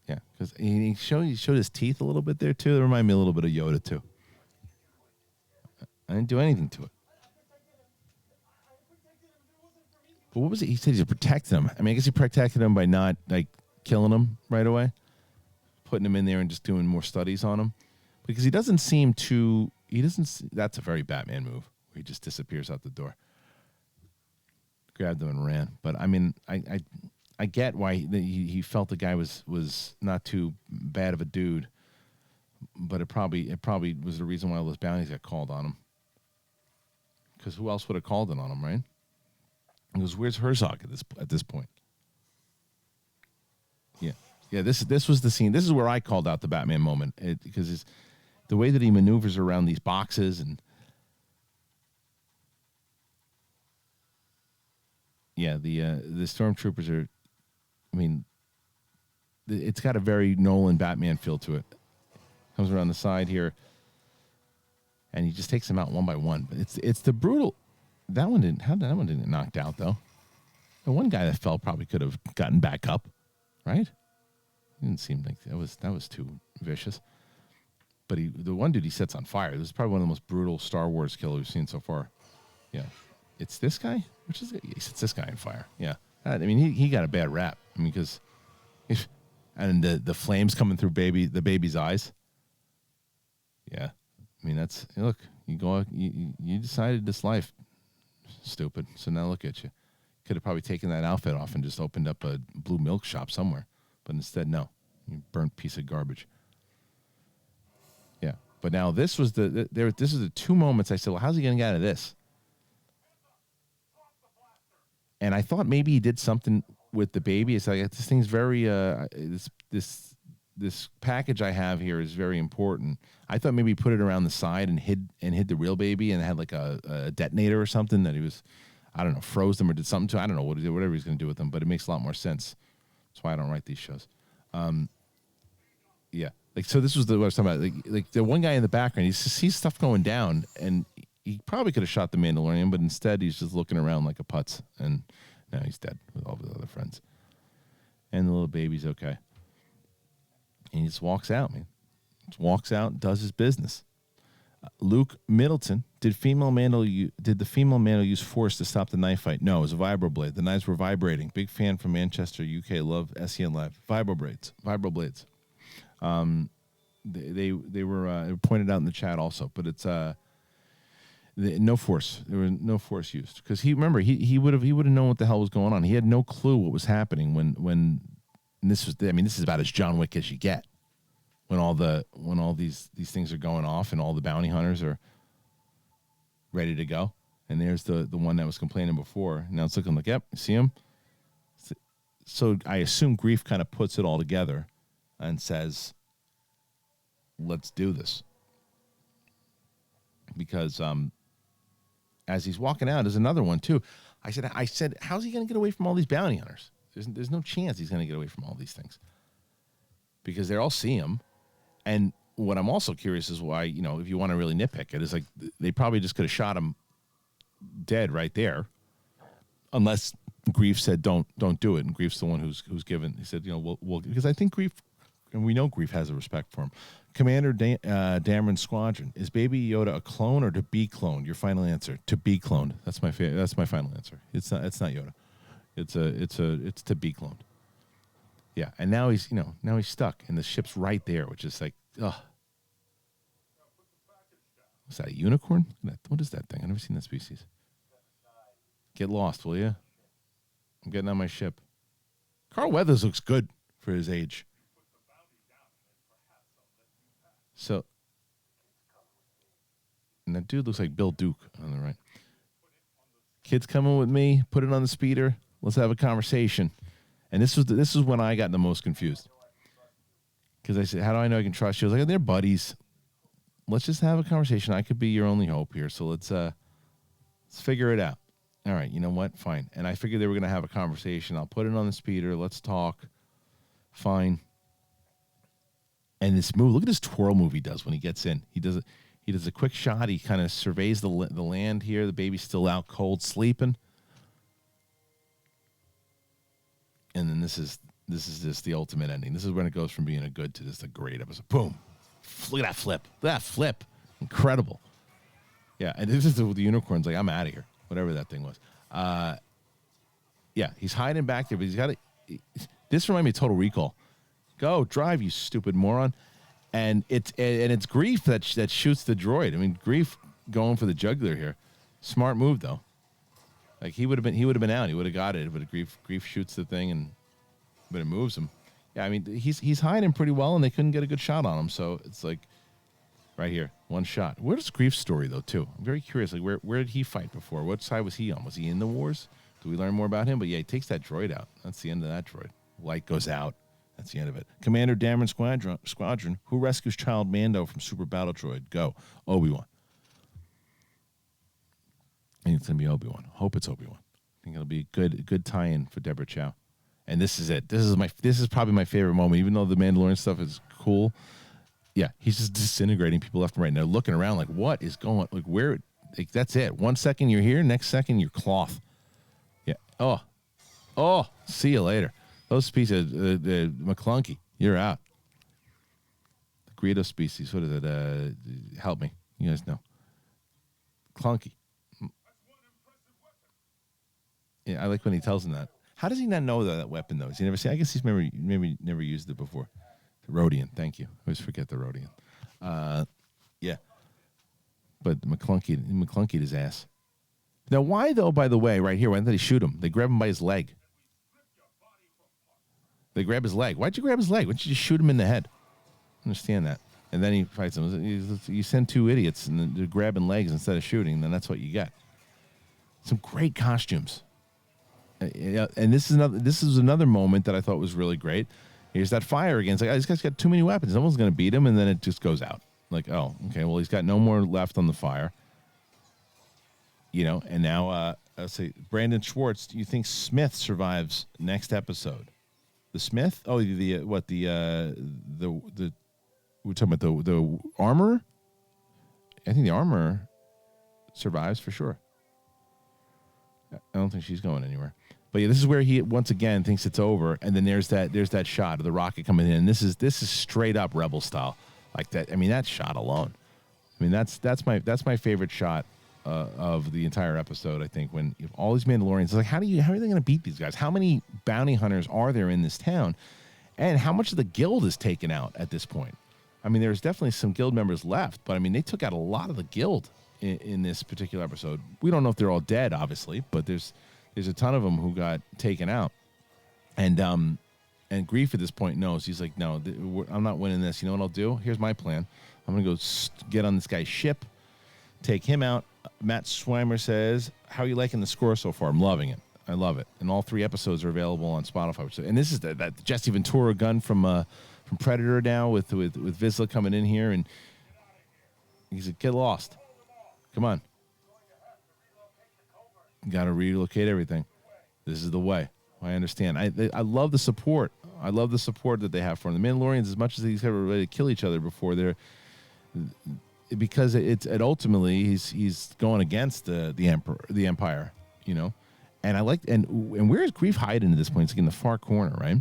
Yeah, because he showed his teeth a little bit there too. It reminded me a little bit of Yoda too. I didn't do anything to it. But what was it? He said he protected him. I guess he protected him by not killing him right away, putting him in there and just doing more studies on him. because he doesn't seem to. He doesn't. That's a very Batman move where he just disappears out the door. Grabbed him and ran. But I mean, I get why he felt the guy was not too bad of a dude. But it probably was the reason why all those bounties got called on him. Because who else would have called it on him, right? He goes, "Where's Herzog at this point?" Yeah. This was the scene. This is where I called out the Batman moment because the way that he maneuvers around these boxes and the stormtroopers are. I mean, it's got a very Nolan Batman feel to it. Comes around the side here, and he just takes them out one by one. But it's the brutal. That one didn't. How did that one didn't get knocked out though? The one guy that fell probably could have gotten back up, right? It didn't seem like that was too vicious. But the one dude he sets on fire. This is probably one of the most brutal Star Wars killers we've seen so far. Yeah, it's this guy. Which is he sets this guy on fire. Yeah, I mean he got a bad rap. I mean because, and the flames coming through the baby's eyes. Yeah, I mean look. You go out. You decided this life, stupid. So now look at you. Could have probably taken that outfit off and just opened up a blue milk shop somewhere, but instead, no. You burnt piece of garbage. Yeah, but now this was this is the two moments I said, well, how's he going to get out of this? And I thought maybe he did something with the baby. It's like this thing's very this package I have here is very important. I thought maybe he put it around the side and hid the real baby and had like a detonator or something that he was, I don't know, froze them or did something to. I don't know whatever he's going to do with them, but it makes a lot more sense. That's why I don't write these shows. Yeah, like so. This was what I was talking about. Like the one guy in the background, he sees stuff going down, and he probably could have shot the Mandalorian, but instead he's just looking around like a putz, and now he's dead with all of his other friends. And the little baby's okay. And he just walks out, man. Just walks out, does his business. Luke Middleton, did the female Mandal use force to stop the knife fight? No, it was a vibroblade. The knives were vibrating. Big fan from Manchester, UK. Love SEN Live. Vibroblades. They were pointed out in the chat also, but it's no force. There was no force used because he would have known what the hell was going on. He had no clue what was happening when this was. I mean, this is about as John Wick as you get. When all these things are going off and all the bounty hunters are ready to go, and there's the one that was complaining before. Now it's looking like, yep, see him. So I assume Grief kind of puts it all together and says, "Let's do this." Because as he's walking out, there's another one too. I said, how's he going to get away from all these bounty hunters? There's no chance he's going to get away from all these things because they all see him. And what I'm also curious is why, if you want to really nitpick it, is like they probably just could have shot him dead right there, unless Grief said don't do it, and Grief's the one who's given. He said, we'll because I think Grief, and we know Grief has a respect for him. Commander Dameron's squadron, is Baby Yoda a clone or to be cloned? Your final answer: to be cloned. That's my final answer. It's not Yoda. It's to be cloned. Yeah, and now he's stuck, and the ship's right there, which is like, ugh. Is that a unicorn? What is that thing? I've never seen that species. Get lost, will you? I'm getting on my ship. Carl Weathers looks good for his age. So, and that dude looks like Bill Duke on the right. Kids coming with me. Put it on the speeder. Let's have a conversation. And this is when I got the most confused. Because I said, how do I know I can trust you? I was like, they're buddies. Let's just have a conversation. I could be your only hope here. So let's figure it out. All right, you know what? Fine. And I figured they were going to have a conversation. I'll put it on the speeder. Let's talk. Fine. And this move, look at this twirl move he does when he gets in. He does a quick shot. He kind of surveys the land here. The baby's still out cold, sleeping. And then this is just the ultimate ending. This is when it goes from being a good to just a great episode. Boom. Look at that flip. Look at that flip. Incredible. Yeah, and this is the unicorn's like, I'm out of here. Whatever that thing was. Yeah, he's hiding back there, but he's got to. This reminded me of Total Recall. Go, drive, you stupid moron. And it's Grief that shoots the droid. I mean, Grief going for the jugular here. Smart move though. Like he would have been out. He would have got it, but Grief shoots the thing but it moves him. Yeah, I mean he's hiding pretty well, and they couldn't get a good shot on him. So it's like right here, one shot. Where's Grief's story though too? I'm very curious. Like where did he fight before? What side was he on? Was he in the wars? Do we learn more about him? But yeah, he takes that droid out. That's the end of that droid. Light goes out. That's the end of it. Commander Dameron Squadron, who rescues Child Mando from Super Battle Droid? Go, Obi-Wan. I think it's gonna be Obi-Wan. Hope it's Obi-Wan. I think it'll be a good tie-in for Deborah Chow. And this is it. This is probably my favorite moment, even though the Mandalorian stuff is cool. Yeah, he's just disintegrating people left and right. And they're looking around like, what is going? Like where? Like that's it. 1 second you're here, next second you're cloth. Yeah. Oh. See you later. Those species, McClunky, you're out. The Greedo species. What is it? Help me. You guys know. Clunky. Yeah, I like when he tells him that. How does he not know that weapon, though? Has he never seen? I guess he's maybe never used it before. The Rodian. Thank you. I always forget the Rodian. Yeah. But McClunkied his ass. Now, why, though, by the way, right here, why didn't they shoot him? They grab him by his leg. They grab his leg. Why'd you grab his leg? Why don't you just shoot him in the head? I understand that. And then he fights him. You send two idiots and they're grabbing legs instead of shooting, then that's what you get. Some great costumes. And this is another moment that I thought was really great. Here's that fire again. It's like, this guy's got too many weapons. Someone's going to beat him, and then it just goes out. Like, oh, okay, well, he's got no more left on the fire. And now, let's see, Brandon Schwartz, do you think Smith survives next episode? The Smith? Oh, we're talking about the armor? I think the armor survives for sure. I don't think she's going anywhere. But yeah, this is where he once again thinks it's over, and then there's that shot of the rocket coming in. And this is straight up Rebel style, like that. I mean, that shot alone. I mean, that's my favorite shot of the entire episode. I think when all these Mandalorians, it's like, how are they going to beat these guys? How many bounty hunters are there in this town, and how much of the guild is taken out at this point? I mean, there's definitely some guild members left, but I mean, they took out a lot of the guild in this particular episode. We don't know if they're all dead, obviously, but there's a ton of them who got taken out. And Grief at this point knows. He's like, no, I'm not winning this. You know what I'll do? Here's my plan. I'm going to go get on this guy's ship, take him out. Matt Swimer says, how are you liking the score so far? I'm loving it. I love it. And all 3 episodes are available on Spotify. And this is that Jesse Ventura gun from Predator now with Vizsla coming in here. And he's like, get lost. Come on. Got to relocate everything. This is the way. I understand. I love the support. I love the support that they have for him. The Mandalorians, as much as these guys are ready to kill each other before they're, because it ultimately he's going against the Empire, And I like and where is Grief hiding at this point? It's like in the far corner, right?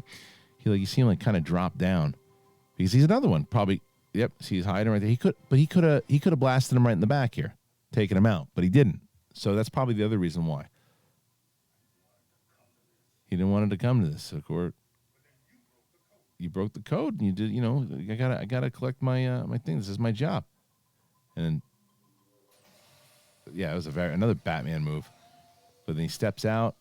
You see him like kind of drop down because he's another one probably. Yep, see he's hiding right there. He could have blasted him right in the back here, taken him out, but he didn't. So that's probably the other reason why. He didn't want it to come to this. Of course, you broke the code, and you did. I gotta collect my my thing. This is my job. And yeah, it was another Batman move. But then he steps out,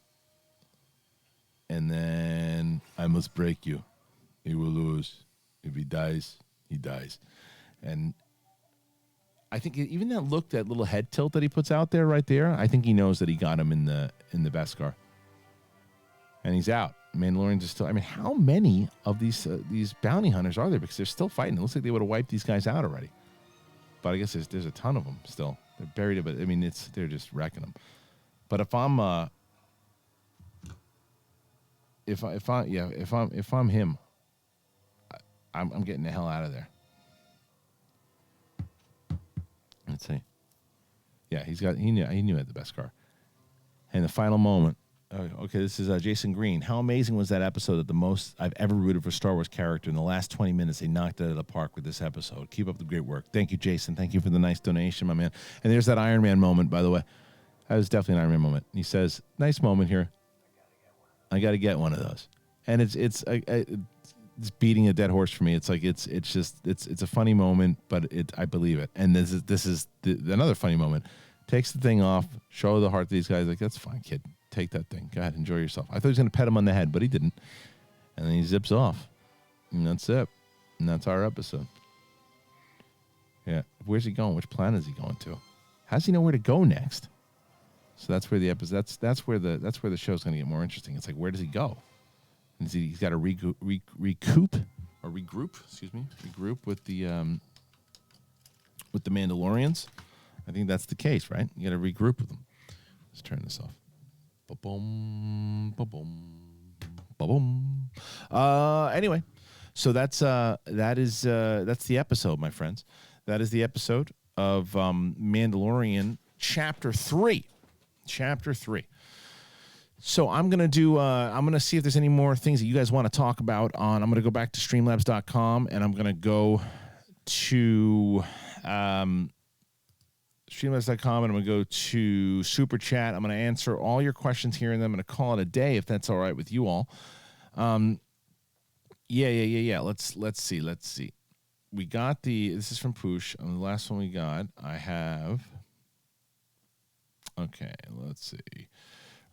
and then I must break you. He will lose. If he dies, he dies. And I think even that little head tilt that he puts out there, right there, I think he knows that he got him in the Beskar. And he's out. Mandalorians are still. I mean, how many of these bounty hunters are there? Because they're still fighting. It looks like they would have wiped these guys out already. But I guess there's a ton of them still. They're buried, but I mean, they're just wrecking them. But if I'm him, I'm getting the hell out of there. Let's see. Yeah, he knew at the Beskar. And the final moment. Okay, this is Jason Green. How amazing was that episode? That the most I've ever rooted for Star Wars character. In the last 20 minutes, they knocked it out of the park with this episode. Keep up the great work. Thank you, Jason. Thank you for the nice donation, my man. And there's that Iron Man moment, by the way. That was definitely an Iron Man moment. He says, nice moment here. I got to get one of those. And it's it's beating a dead horse for me. It's like it's a funny moment, but I believe it. And this is another funny moment. Takes the thing off, show the heart to these guys. Like, that's fine, kid. Take that thing. Go ahead, enjoy yourself. I thought he was gonna pet him on the head, but he didn't. And then he zips off, and that's it. And that's our episode. Yeah, where's he going? Which planet is he going to? How does he know where to go next? So that's where the episode. That's where the show's going to get more interesting. It's like, where does he go? And he's got to regroup with the Mandalorians. I think that's the case, right? You got to regroup with them. Let's turn this off. Ba-boom, ba-boom, ba-boom. Anyway, so that's the episode, my friends. That is the episode of Mandalorian Chapter 3. Chapter 3. So I'm going to see if there's any more things that you guys want to talk about I'm going to go back to streamlabs.com, and I'm going to go to streamlabs.com, and I'm going to go to Superchat. I'm going to answer all your questions here, and then I'm going to call it a day if that's all right with you all. Yeah. Let's see. We got this is from Poosh. The last one we got, I have. Okay, let's see.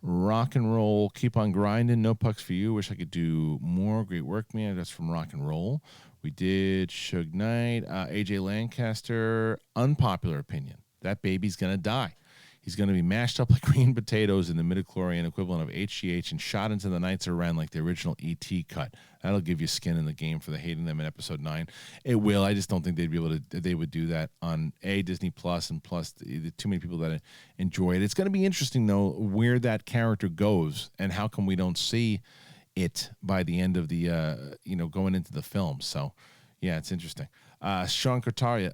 Rock and roll, keep on grinding. No pucks for you. Wish I could do more. Great work, man. That's from Rock and Roll. We did Suge Knight, AJ Lancaster. Unpopular opinion: that baby's gonna die. He's going to be mashed up like green potatoes in the midichlorian equivalent of HGH and shot into the nights around like the original E.T. cut. That'll give you skin in the game for the hating them in episode 9. It will. I just don't think they'd be able to. They would do that on Disney Plus, and plus the too many people that enjoy it. It's going to be interesting though where that character goes and how come we don't see it by the end of the going into the film. So yeah, it's interesting. Sean Cortaya,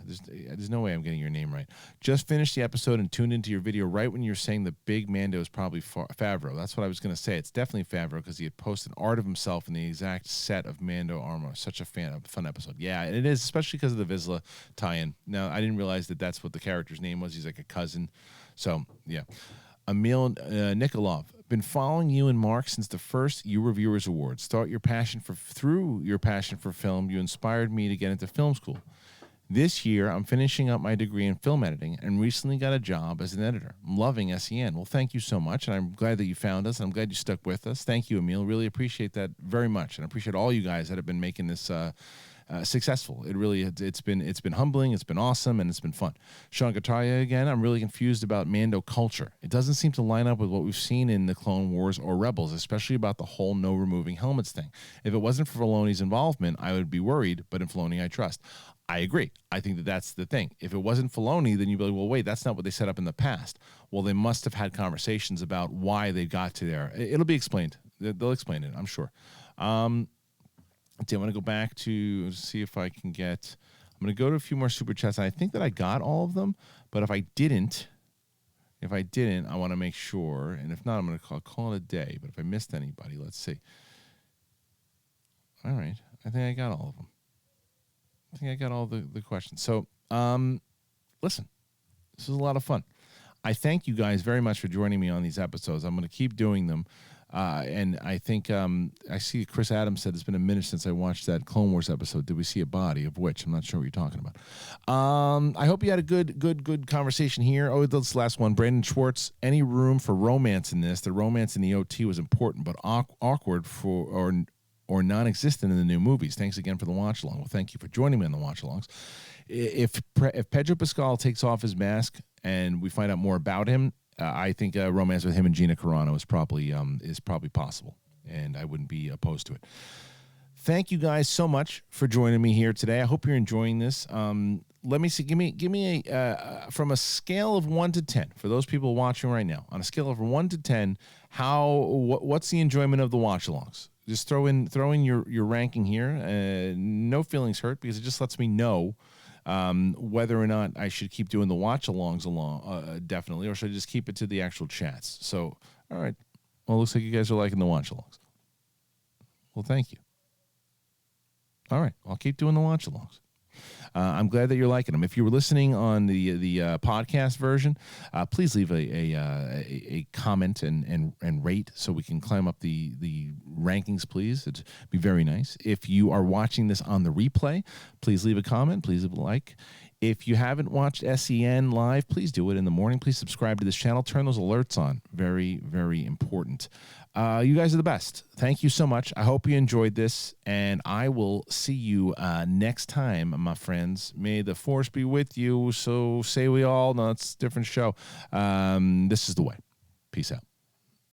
there's no way I'm getting your name right. Just finished the episode and tuned into your video right when you're saying the big Mando is probably Favreau. That's what I was going to say. It's definitely Favreau because he had posted art of himself in the exact set of Mando armor. Such a fun episode. Yeah, and it is, especially because of the Vizsla tie-in. Now, I didn't realize that that's what the character's name was. He's like a cousin. So, yeah. Emil Nikolov. Been following you and Mark since the first You Reviewers Awards. Through your passion for film, you inspired me to get into film school. This year, I'm finishing up my degree in film editing and recently got a job as an editor. I'm loving SEN. Well, thank you so much, and I'm glad that you found us, and I'm glad you stuck with us. Thank you, Emil. Really appreciate that very much, and I appreciate all you guys that have been making this successful. It's been humbling, it's been awesome, and it's been fun. Sean Gataria again. I'm really confused about Mando culture. It doesn't seem to line up with what we've seen in the Clone Wars or Rebels, especially about the whole no removing helmets thing. If it wasn't for Filoni's involvement, I would be worried, but in Filoni I trust. I agree. I think that's the thing. If it wasn't Filoni, then you'd be like, well, wait, that's not what they set up in the past. Well, they must have had conversations about why they got to there. It'll be explained. They'll explain it, I'm sure. I want to go back to see if I can get. I'm going to go to a few more super chats. I think that I got all of them, but if I didn't, I want to make sure. And if not, I'm going to call it a day. But if I missed anybody, let's see. All right, I think I got all of them. I think I got all the questions. So, listen, this is a lot of fun. I thank you guys very much for joining me on these episodes. I'm going to keep doing them. And I think I see Chris Adams said it's been a minute since I watched that Clone Wars episode. Did we see a body? Of which I'm not sure what you're talking about. I hope you had a good conversation here. Oh, this last one, Brandon Schwartz. Any room for romance in this? The romance in the OT was important, but awkward or non-existent in the new movies. Thanks again for the watch along. Well, thank you for joining me on the watch alongs. If Pedro Pascal takes off his mask and we find out more about him, I think romance with him and Gina Carano is probably possible, and I wouldn't be opposed to it. Thank you guys so much for joining me here today. I hope you're enjoying this. Let me see. Give me a from a scale of 1 to 10 for those people watching right now. On a scale of 1 to 10, what's the enjoyment of the watch-alongs? Just throw in your ranking here. No feelings hurt because it just lets me know. Whether or not I should keep doing the watch-alongs definitely, or should I just keep it to the actual chats? So, all right. Well, it looks like you guys are liking the watch-alongs. Well, thank you. All right. I'll keep doing the watch-alongs. I'm glad that you're liking them. If you were listening on the podcast version, please leave a comment and rate so we can climb up the rankings, please. It'd be very nice. If you are watching this on the replay, please leave a comment. Please leave a like. If you haven't watched SEN live, please do it in the morning. Please subscribe to this channel. Turn those alerts on. Very, very important. You guys are the best. Thank you so much. I hope you enjoyed this, and I will see you next time, my friends. May the force be with you. So say we all. No, it's a different show. This is the way. Peace out.